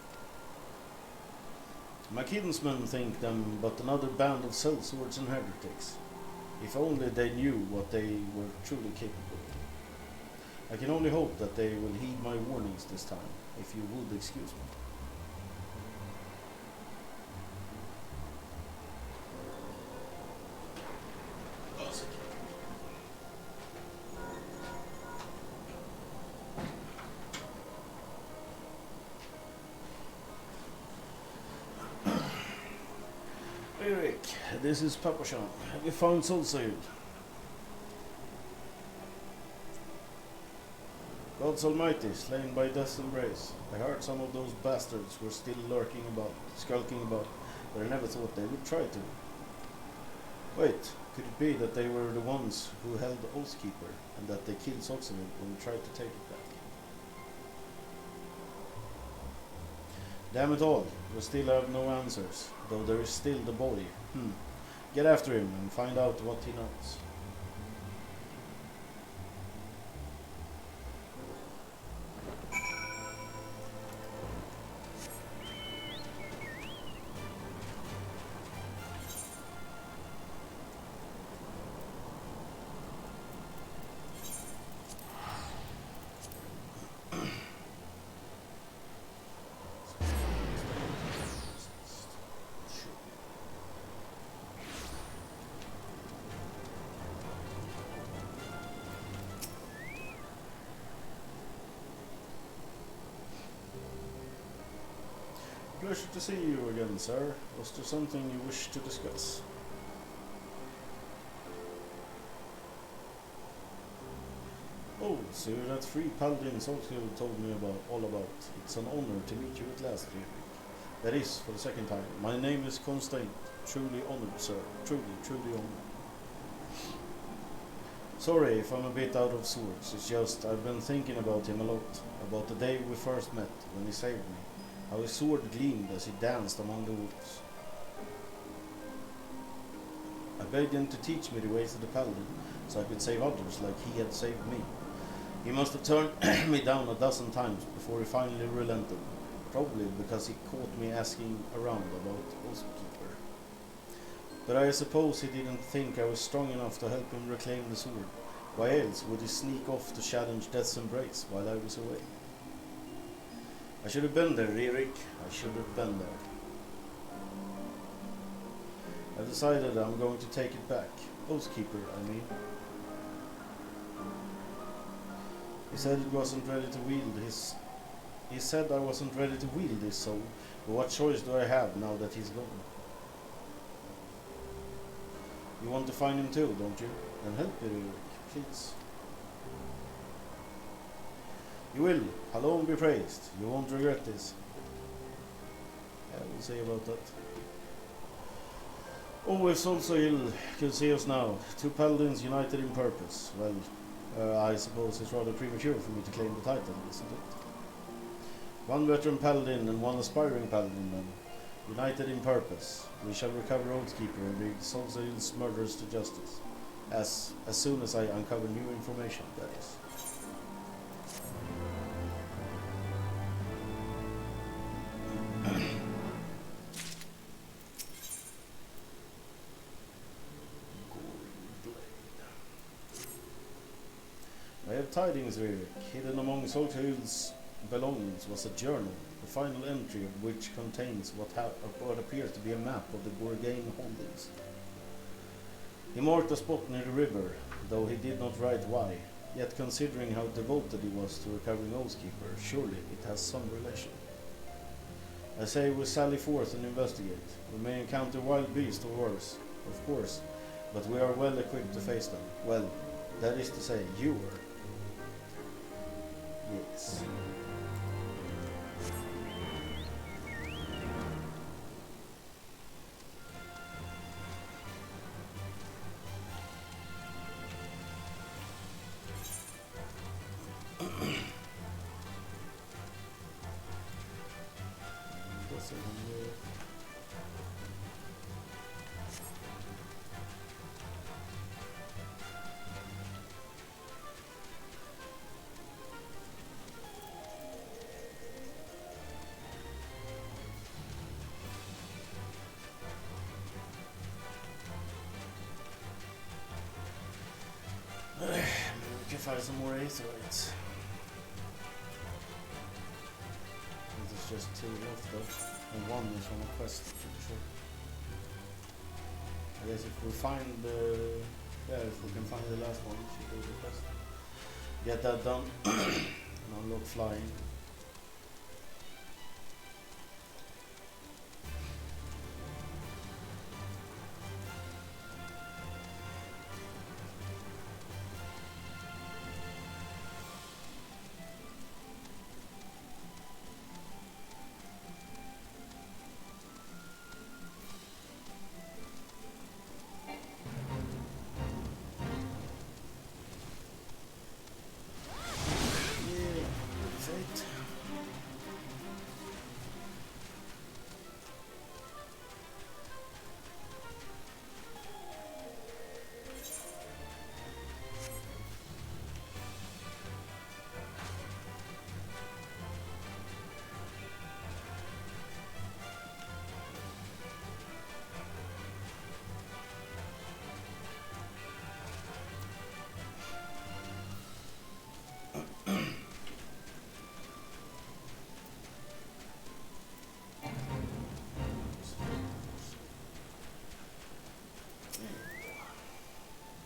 My kinsmen think them but another band of sellswords and heretics. If only they knew what they were truly capable of. I can only hope that they will heed my warnings this time, if you would excuse me. Eric, this is Papashan. Have you found Solsail? Gods Almighty, slain by Death's Embrace. I heard some of those bastards were still skulking about, but I never thought they would try to. Wait, could it be that they were the ones who held the Oathkeeper, and that they killed Soxaville when we tried to take it back? Damn it all, we still have no answers, though there is still the boy. Get after him and find out what he knows. Pleasure to see you again, sir. Was there something you wish to discuss? Oh, so you're that free paladin Solskjaer told me all about. It's an honor to meet you at last, Fredrik. That is, for the second time. My name is Constantine. Truly honored, sir. Truly honored. Sorry if I'm a bit out of sorts. It's just I've been thinking about him a lot. About the day we first met, when he saved me. How his sword gleamed as he danced among the wolves. I begged him to teach me the ways of the paladin, so I could save others like he had saved me. He must have turned me down a dozen times before he finally relented, probably because he caught me asking around about Oathkeeper. But I suppose he didn't think I was strong enough to help him reclaim the sword. Why else would he sneak off to challenge Death's Embrace while I was away? I should have been there, Eric. I should have been there. I've decided I'm going to take it back. Oathkeeper, I mean. He said I wasn't ready to wield his soul, but what choice do I have now that he's gone? You want to find him too, don't you? Then help me, Eric, please. You will. Alone be praised. You won't regret this. Yeah, we'll see about that. Oh, if Solsail could see us now. Two paladins united in purpose. Well, I suppose it's rather premature for me to claim the title, isn't it? One veteran paladin and one aspiring paladin, then. United in purpose. We shall recover Oathkeeper and bring Solsail's murderers to justice. As soon as I uncover new information, that is. I have tidings, Ririk. Hidden among Solskjaer's belongings was a journal, the final entry of which contains what appears to be a map of the Bourgain holdings. He marked a spot near the river, though he did not write why. Yet considering how devoted he was to recovering Oathkeeper, surely it has some relation. I say we sally forth and investigate. We may encounter wild beasts or worse, of course, but we are well equipped to face them. Well, that is to say, you were. Yes. faster than you. Maybe we can find some more aetheroids. There's just 2 left though, and 1 is on a quest, I'm pretty sure. I guess if we find if we can find the last one, we should do the quest. Get that done, and unlock flying.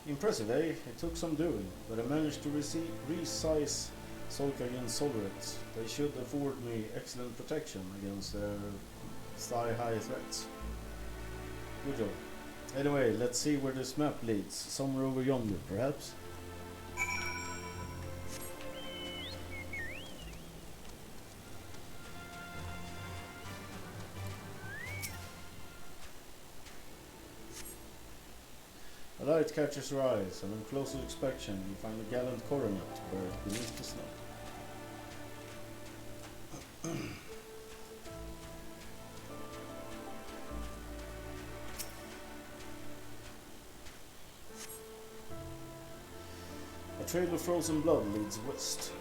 Impressive, eh? It took some doing, but I managed to resize Solkagen's Solrets. They should afford me excellent protection against their thigh-high threats. Good job. Anyway, let's see where this map leads. Somewhere over yonder, perhaps? A light catches your eyes, and on closer inspection you find a gallant coronet buried beneath the snow. A trail of frozen blood leads west.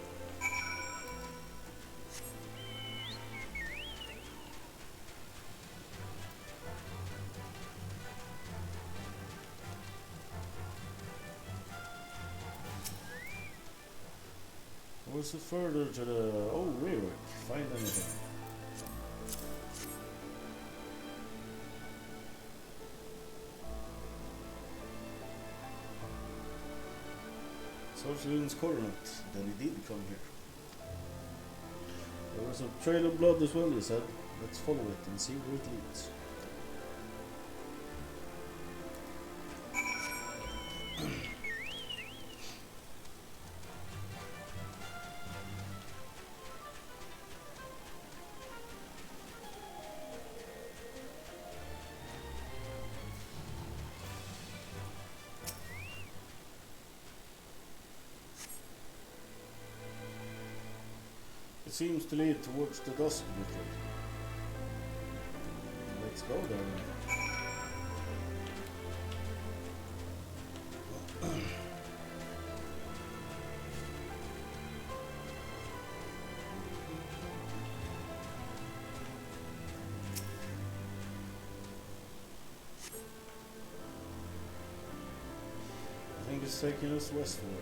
What's it further to the... Oh, rework. Find anything. Sorcerer's coronet. Then he did come here. There was a trail of blood as well, he said. Let's follow it and see where it leads. It seems to lead towards the dusk beetle. Let's go there. I think it's taking us westward.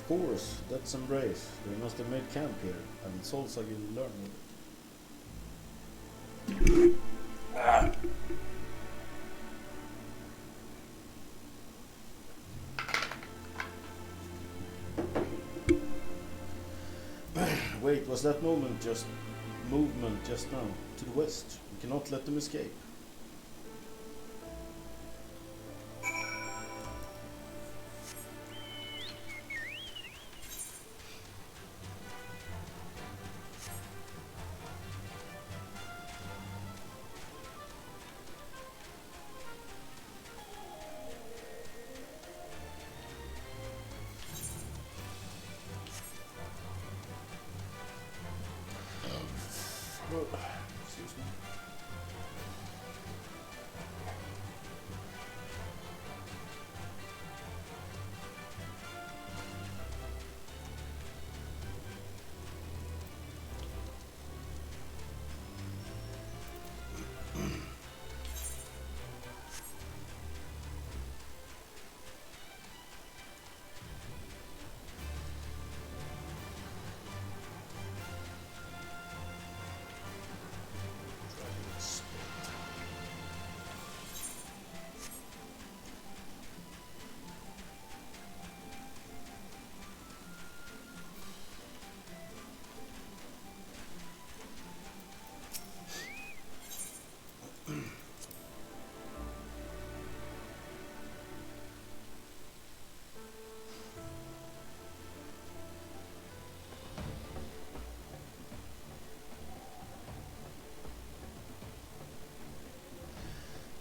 Of course, that's embrace. They must have made camp here, and it's also you learn of it. Wait, was that movement just now to the west? We cannot let them escape. Excuse me.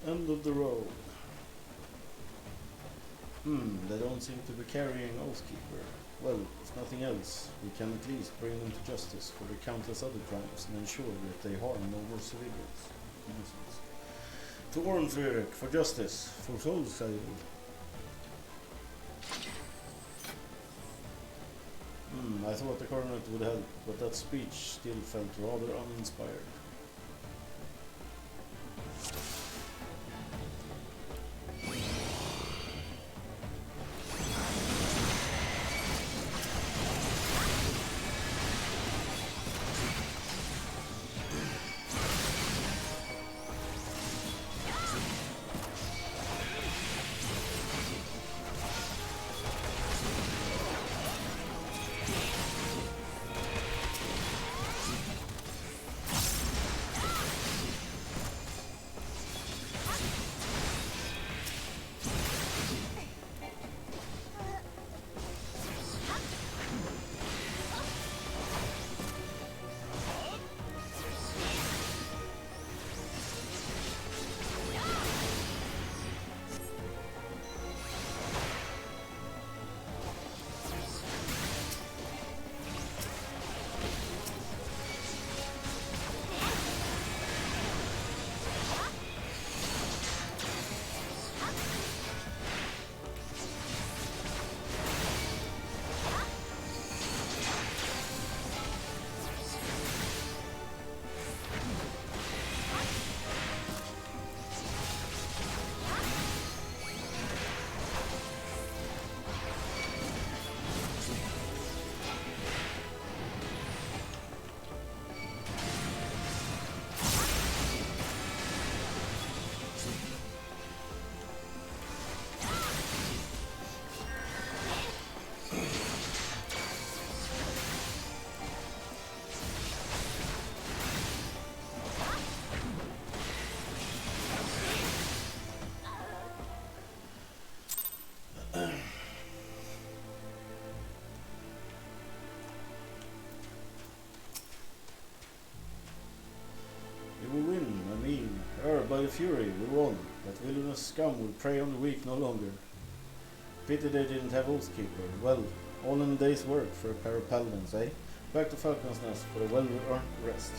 End of the road. They don't seem to be carrying Oathkeeper. Well, if nothing else, we can at least bring them to justice for their countless other crimes and ensure that they harm no more civilians. Innocents. To Ormfririk, for justice, for souls sake. I thought the coronet would help, but that speech still felt rather uninspired. By the fury, we won. That villainous scum will prey on the weak no longer. Pity they didn't have Oathkeeper. Well, all in a day's work for a pair of paladins, eh? Back to Falcon's Nest for a well-earned rest.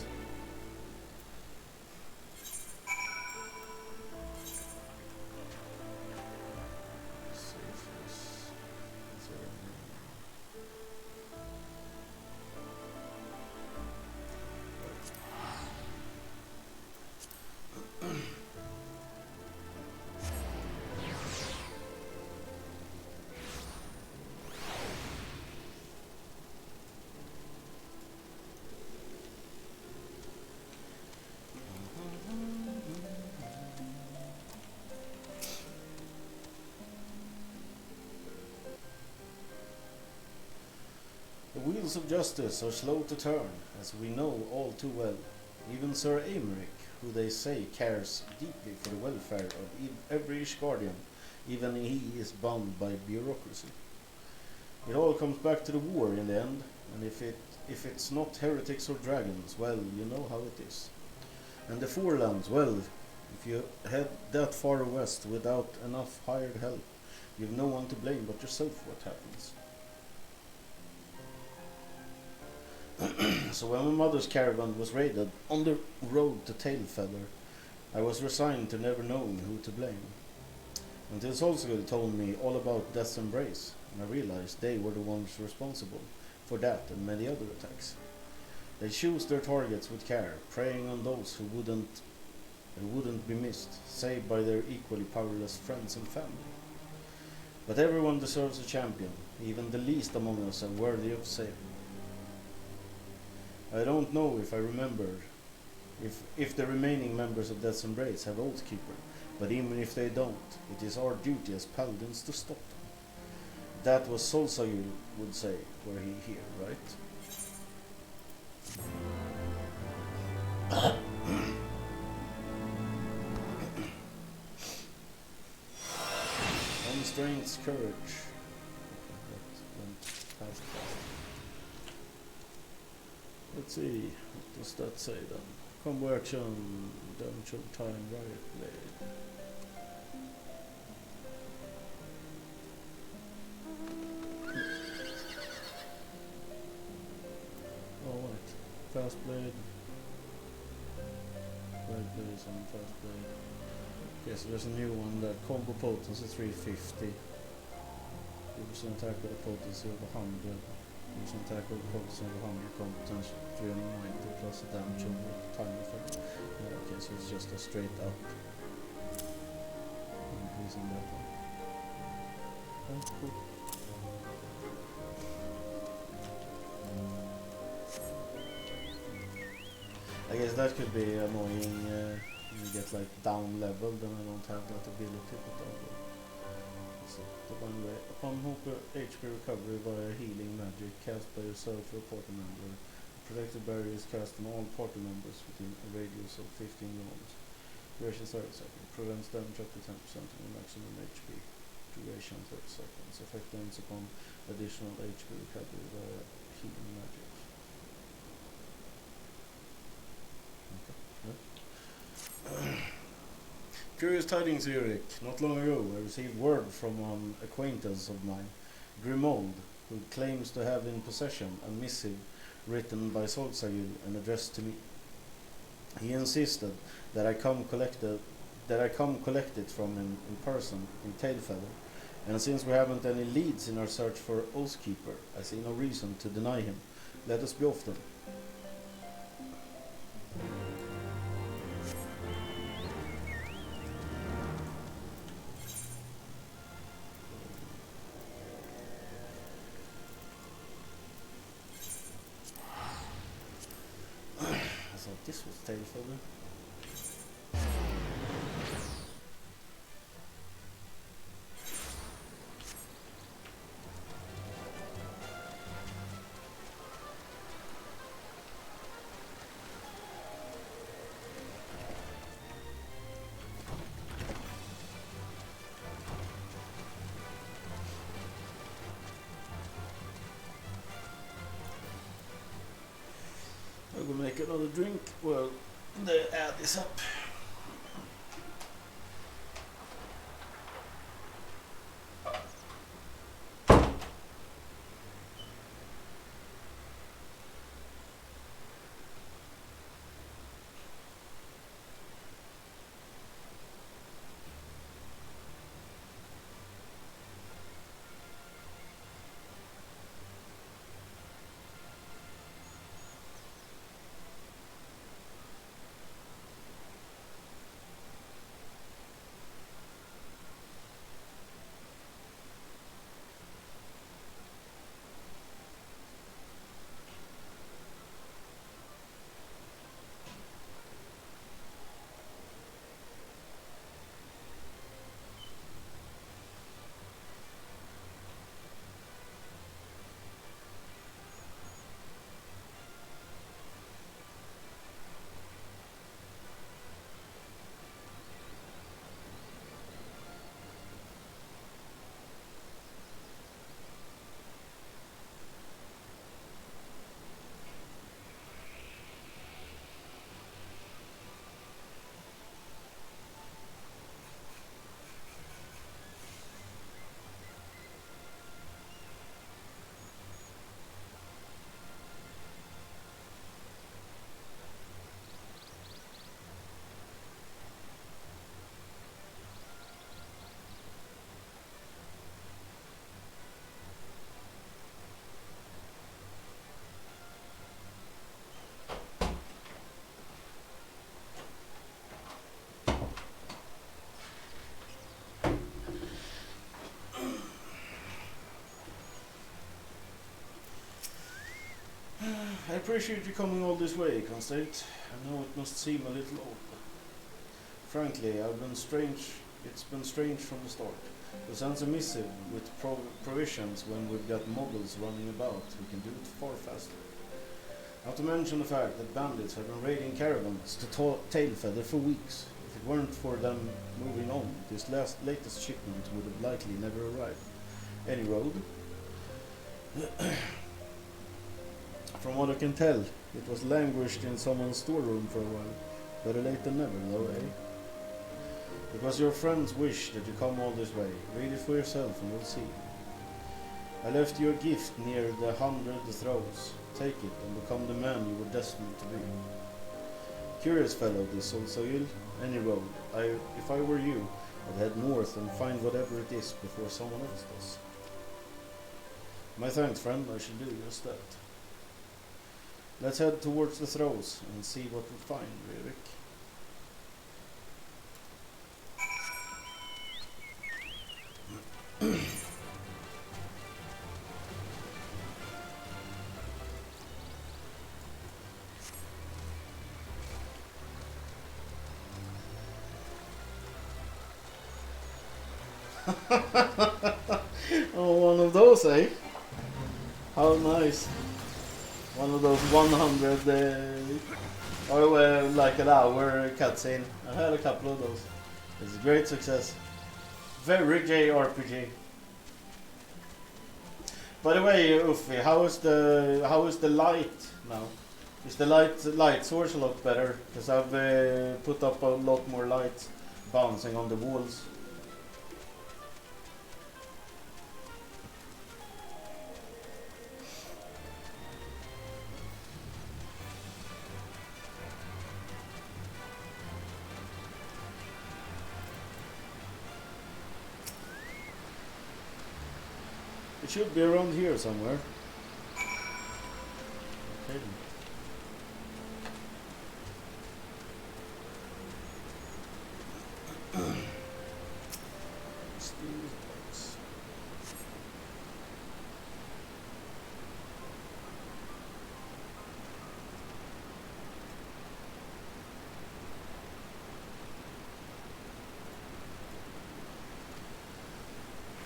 The wheels of justice are slow to turn, as we know all too well. Even Sir Aymeric, who they say cares deeply for the welfare of every Ishgardian, even he is bound by bureaucracy. It all comes back to the war in the end, and if it's not heretics or dragons, well, you know how it is. And the Forelands, well, if you head that far west without enough hired help, you've no one to blame but yourself for what happens. So when my mother's caravan was raided on the road to Tailfeather, I was resigned to never knowing who to blame. Until Solskjaer told me all about Death's Embrace, and I realized they were the ones responsible for that and many other attacks. They chose their targets with care, preying on those who wouldn't be missed, save by their equally powerless friends and family. But everyone deserves a champion, even the least among us are worthy of saving. I don't know if I remember if the remaining members of Death's Embrace have Oathkeeper, but even if they don't, it is our duty as paladins to stop them. That was Solskjaer would say, were he here, right? Unstrength's courage. Okay, that went fast. Let's see, what does that say then? Combo action, damage of time, riot blade. Alright, fast blade. Right blades on fast blade. Okay, so there's a new one there. Combo potency 350. 2% attack with a potency of 100. 2% attack with a potency of 100. Competence 390 plus a damage of time effect. Okay, so it's just a straight up increase in that one. Oh, cool. I guess that could be annoying when you get like down level, then I don't have that ability, but I will. So, the one way. Upon HP recovery via healing magic cast by yourself or party member, protective barrier is cast on all party members within a radius of 15 rounds. Duration 30 seconds. Prevents damage up to 10% of the maximum HP. Duration 30 seconds. Effect ends upon additional HP recovery via healing magic. Curious tidings, Eric. Not long ago, I received word from an acquaintance of mine, Grimold, who claims to have in possession a missive written by Solskjaer and addressed to me. He insisted that I come collect it from him in person in Tailfeather, and since we haven't any leads in our search for Oathkeeper, I see no reason to deny him. Let us be off then. I thought this was Tailfeather. I'm gonna make another drink. Well, they add this up. I appreciate you coming all this way, Constate. I know it must seem a little odd. Frankly, it's been strange from the start. To send a missive with provisions when we've got moguls running about, we can do it far faster. Not to mention the fact that bandits have been raiding caravans to Tailfeather for weeks. If it weren't for them moving on, this latest shipment would have likely never arrived. Any road? From what I can tell, it was languished in someone's storeroom for a while. Better late than never, though, eh? It was your friend's wish that you come all this way. Read it for yourself and we'll see. I left you a gift near the 100 Throws. Take it and become the man you were destined to be. Curious fellow, this Solsoil. Any road. If I were you, I'd head north and find whatever it is before someone else does. My thanks, friend. I shall do just that. Let's head towards the Throws and see what we find, Rivik. Oh, one of those, eh? How nice. One of those 100 or like an hour cutscene. I had a couple of those. It's a great success. Very JRPG. By the way, Uffi, how is the light now? Is the light source a lot better? Because I've put up a lot more light bouncing on the walls. It should be around here somewhere. Okay.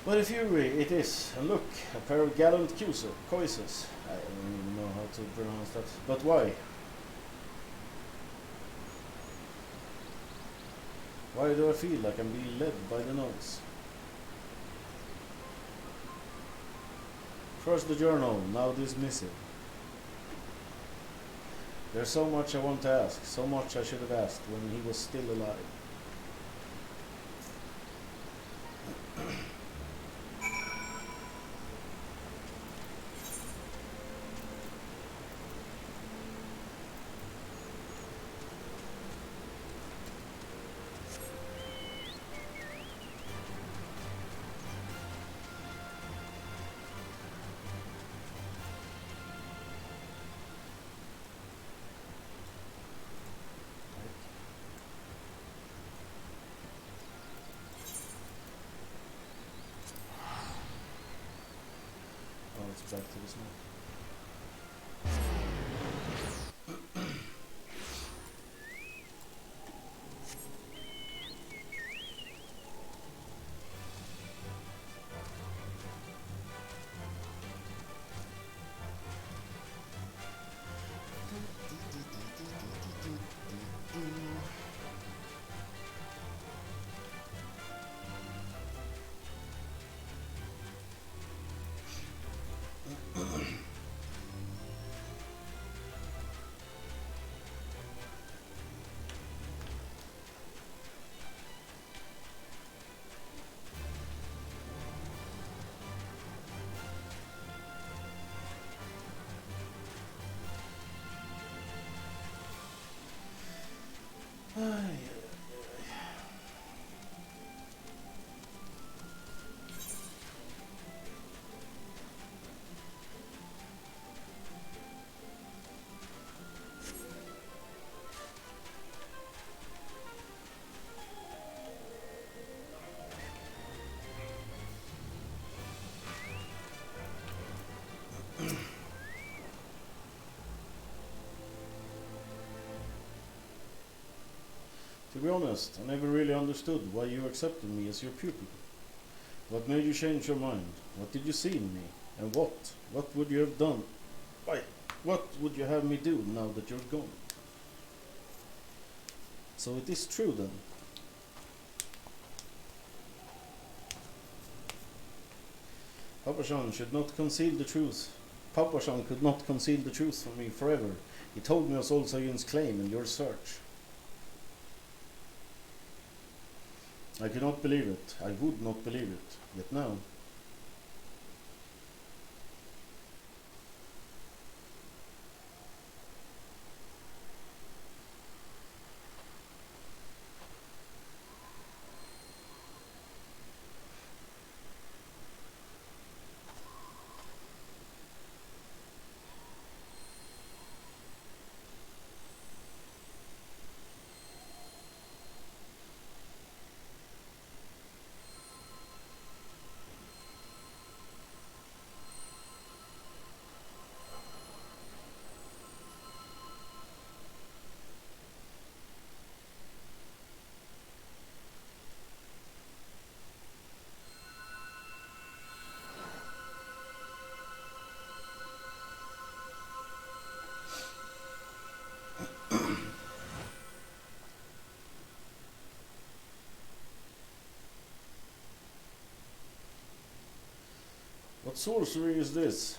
What a fury it is, and look, a pair of gallant coises. I don't even know how to pronounce that. But why? Why do I feel like I'm being led by the nose? First the journal, now this missive. There's so much I want to ask, so much I should have asked when he was still alive. Back to the snow. To be honest, I never really understood why you accepted me as your pupil. What made you change your mind? What did you see in me? And what? What would you have done? Why? What would you have me do now that you're gone? So it is true then. Papa-san should not conceal the truth. Papa-san could not conceal the truth from me forever. He told me of Sol Soyun's claim and your search. I could not believe it. I would not believe it. Yet now, what sorcery is this?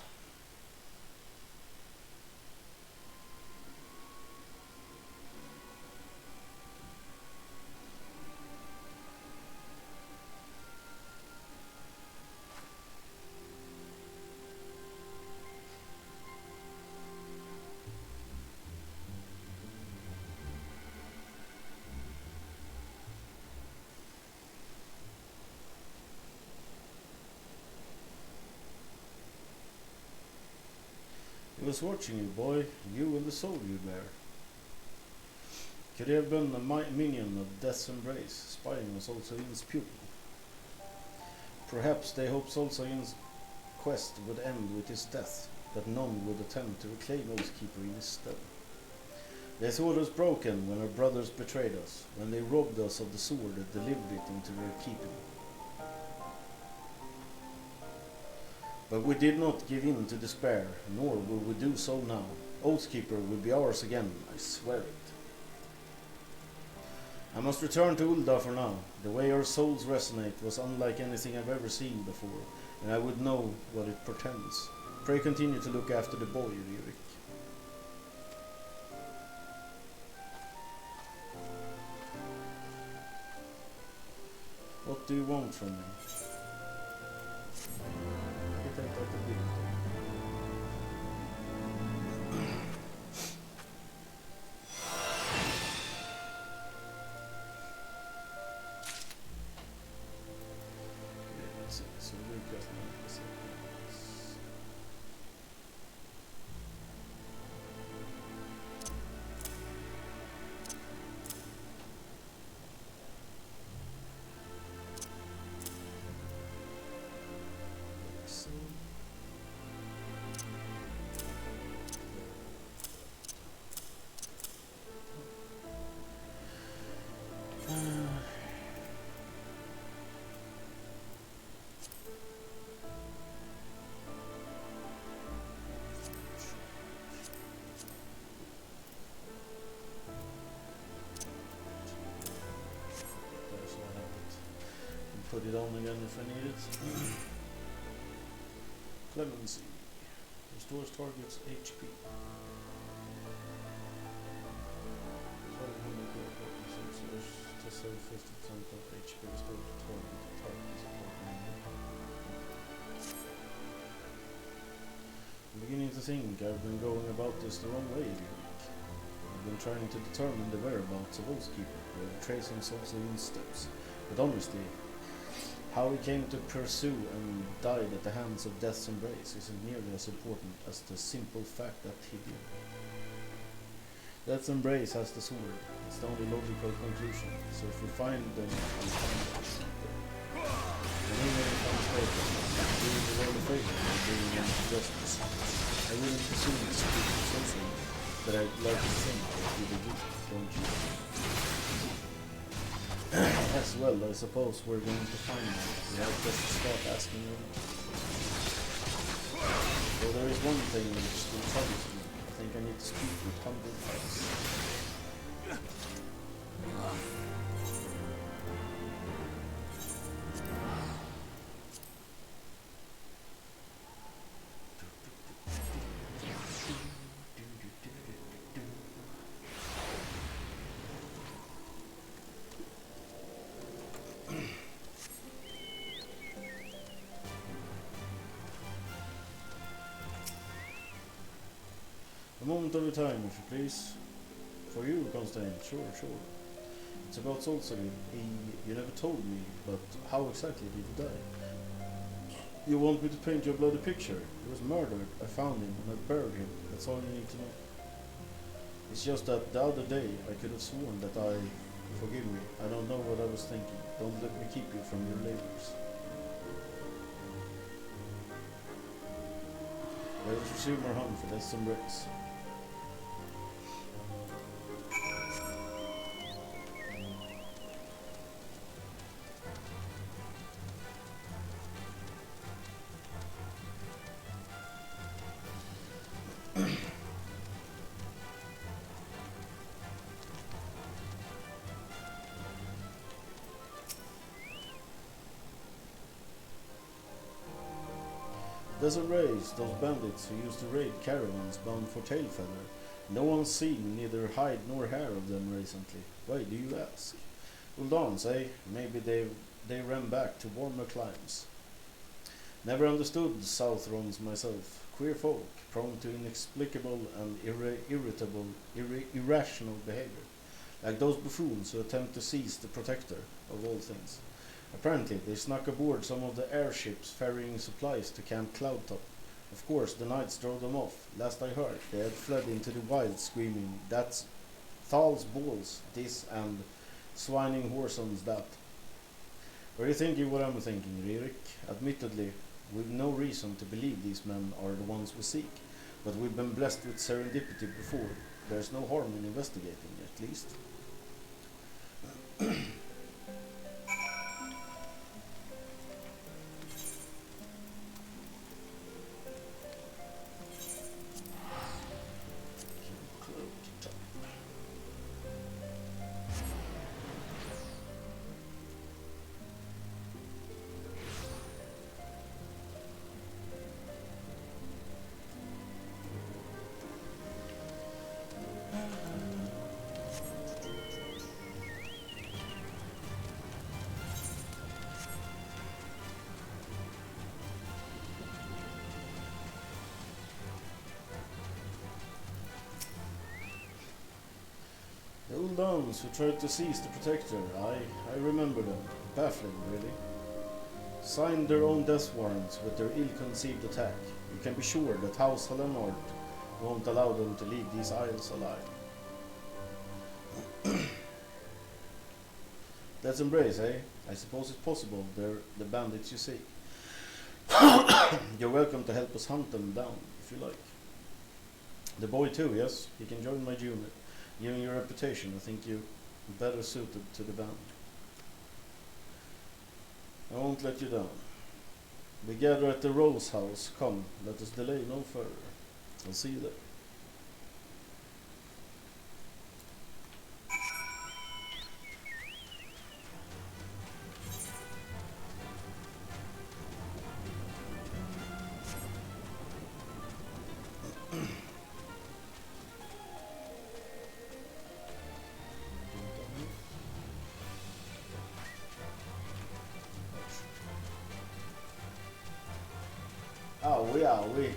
He was watching you, boy, you and the soul you bear. Could he have been a minion of Death's Embrace, spying on Sol Soyun's pupil? Perhaps they hoped Sol Soyun's quest would end with his death, that none would attempt to reclaim Oathkeeper in his stead. They thought us broken when our brothers betrayed us, when they robbed us of the sword that delivered it into their keeping. But we did not give in to despair, nor will we do so now. Oathkeeper will be ours again, I swear it. I must return to Ulda for now. The way our souls resonate was unlike anything I've ever seen before, and I would know what it portends. Pray continue to look after the boy, Ryrik. What do you want from me? So we got put it on again if I need it. Clemency. Restores target's HP. 500 to save 50% of HP restored to target. I'm beginning to think I've been going about this the wrong way, Lyric. I've been trying to determine the whereabouts of Oathkeeper, tracing Sol Soyun's steps. But honestly, how he came to pursue and died at the hands of Death's Embrace isn't nearly as important as the simple fact that he did. Death's Embrace has the sword. It's the only logical conclusion. So if we find them, we find us. And even if I'm mistaken, doing the world a favor and doing them justice, I wouldn't presume to speak for something, but I'd like to think that you would do, don't you? As well, I suppose we're going to find them. We have just to start asking them. Though there is one thing which still troubles me. I think I need to speak with Humble House. A moment of your time, if you please. For you, Constantine. Sure. It's about Solsari. You never told me, but how exactly did he die? You want me to paint you a bloody picture? He was murdered. I found him and I buried him. That's all you need to know. It's just that the other day I could have sworn that forgive me, I don't know what I was thinking. Don't let me keep you from your labors. Let us resume our hunt for less bricks. Desert Race, those bandits who used to raid caravans bound for Tailfeather. No one's seen neither hide nor hair of them recently. Why do you ask? Well, dance, eh? Maybe they ran back to warmer climes. Never understood Southrons myself. Queer folk, prone to inexplicable and irrational behavior. Like those buffoons who attempt to seize the protector of all things. Apparently, they snuck aboard some of the airships ferrying supplies to Camp Cloudtop. Of course, the knights drove them off. Last I heard, they had fled into the wild, screaming, "That's Thal's balls, this, and swining whoresons that." Are you thinking what I'm thinking, Ririk? Admittedly, we've no reason to believe these men are the ones we seek, but we've been blessed with serendipity before. There's no harm in investigating, at least. The old dons who tried to seize the protector, I remember them. Baffling, really. Signed their own death warrants with their ill-conceived attack. You can be sure that House Hellenord won't allow them to leave these isles alive. Let's embrace, eh? I suppose it's possible they're the bandits you seek. You're welcome to help us hunt them down, if you like. The boy too, yes? He can join my unit. Given your reputation, I think you're better suited to the band. I won't let you down. We gather at the Rose House. Come, let us delay no further. I'll see you there. Are we?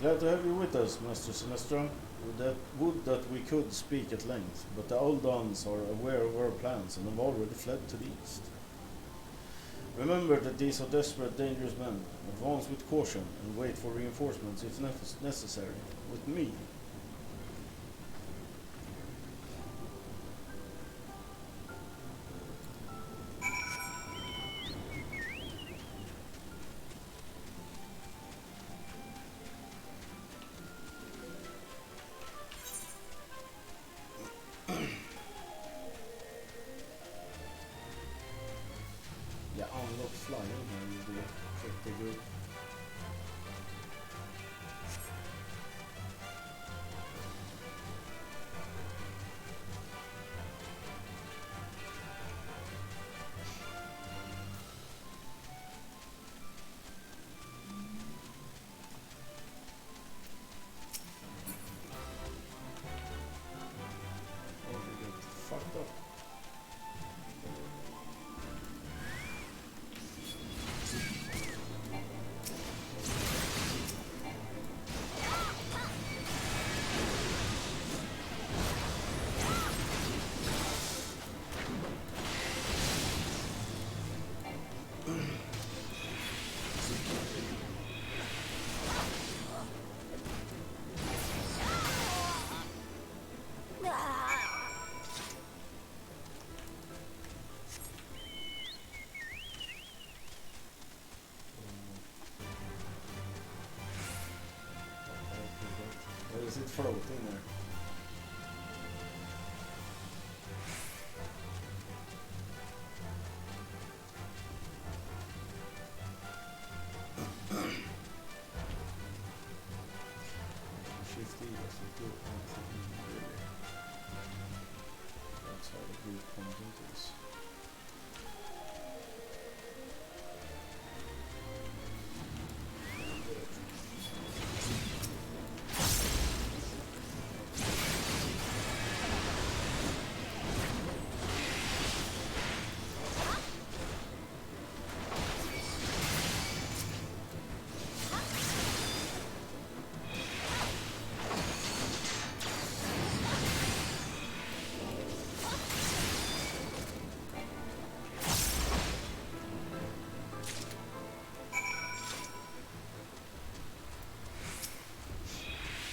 Glad to have you with us, Master Sinestro. Would that we could speak at length, but the old Dons are aware of our plans and have already fled to the east. Remember that these are desperate, dangerous men. Advance with caution and wait for reinforcements if necessary. With me. Yeah, unlock flying and do pretty good. Oh, they get fucked up. Where is it floating there? Shift E doesn't do anything really. That's how the group comes into this.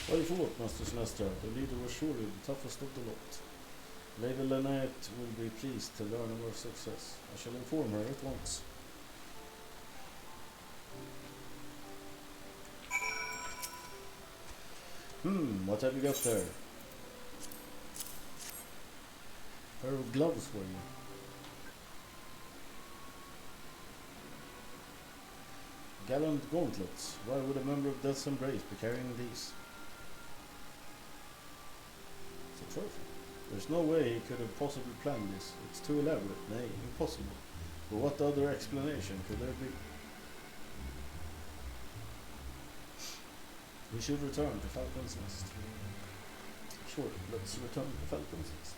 Well fought, Master Sinestro. The leader was surely the toughest of the lot. Lady Lynette will be pleased to learn of our success. I shall inform her at once. What have you got there? Pair of gloves for you. Gallant gauntlets. Why would a member of Death's Embrace be carrying these? It's a trophy. There's no way he could have possibly planned this. It's too elaborate, nay, impossible. But what other explanation could there be? We should return to Falcon's Nest. Sure, let's return to Falcon's Nest.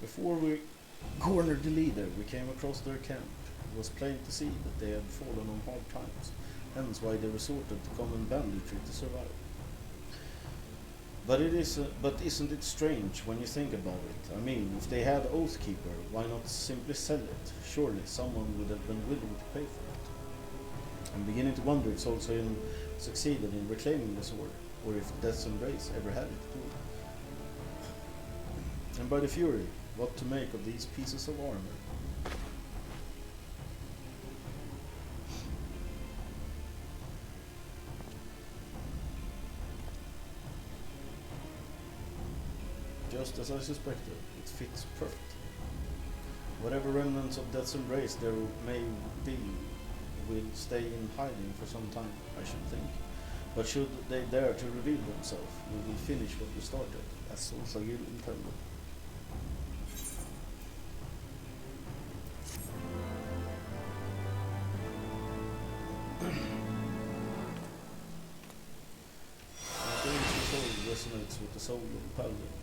Before we cornered the leader, we came across their camp. It was plain to see that they had fallen on hard times, hence why they resorted to common banditry to survive. But isn't it strange when you think about it? I mean, if they had Oathkeeper, why not simply sell it? Surely someone would have been willing to pay for it. I'm beginning to wonder if Solstheim succeeded in reclaiming the sword, or if Death's Embrace ever had it too. And by the Fury, what to make of these pieces of armor? Just as I suspected, it fits perfectly. Whatever remnants of Death's Embrace there may be will stay in hiding for some time, I should think. But should they dare to reveal themselves, we will finish what we started, That's also gyllen tänder. The ancient soul resonates with the soul of the paladin.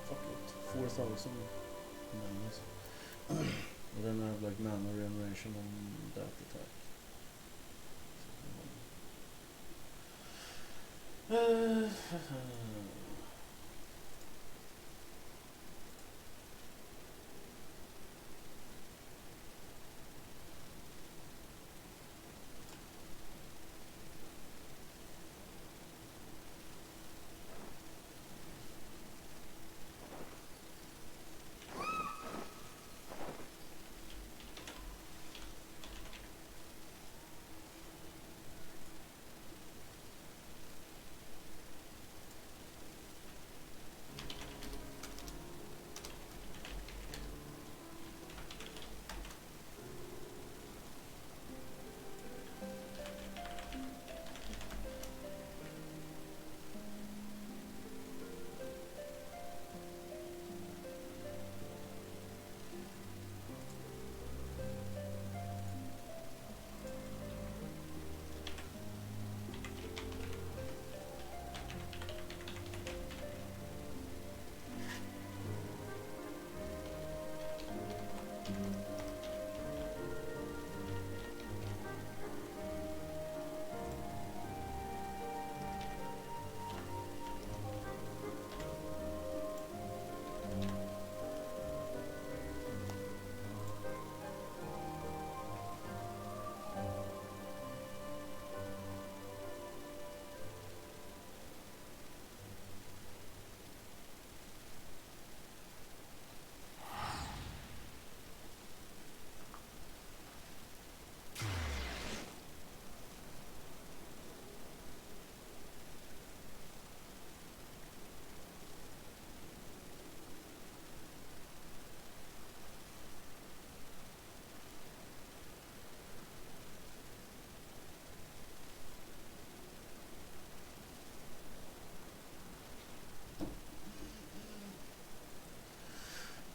Fuck it, 4,000 manas. And then I have like mana regeneration on that attack.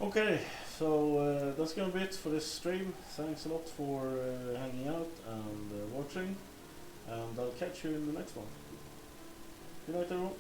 Okay, so that's gonna be it for this stream. Thanks a lot for hanging out and watching, and I'll catch you in the next one. Good night, everyone.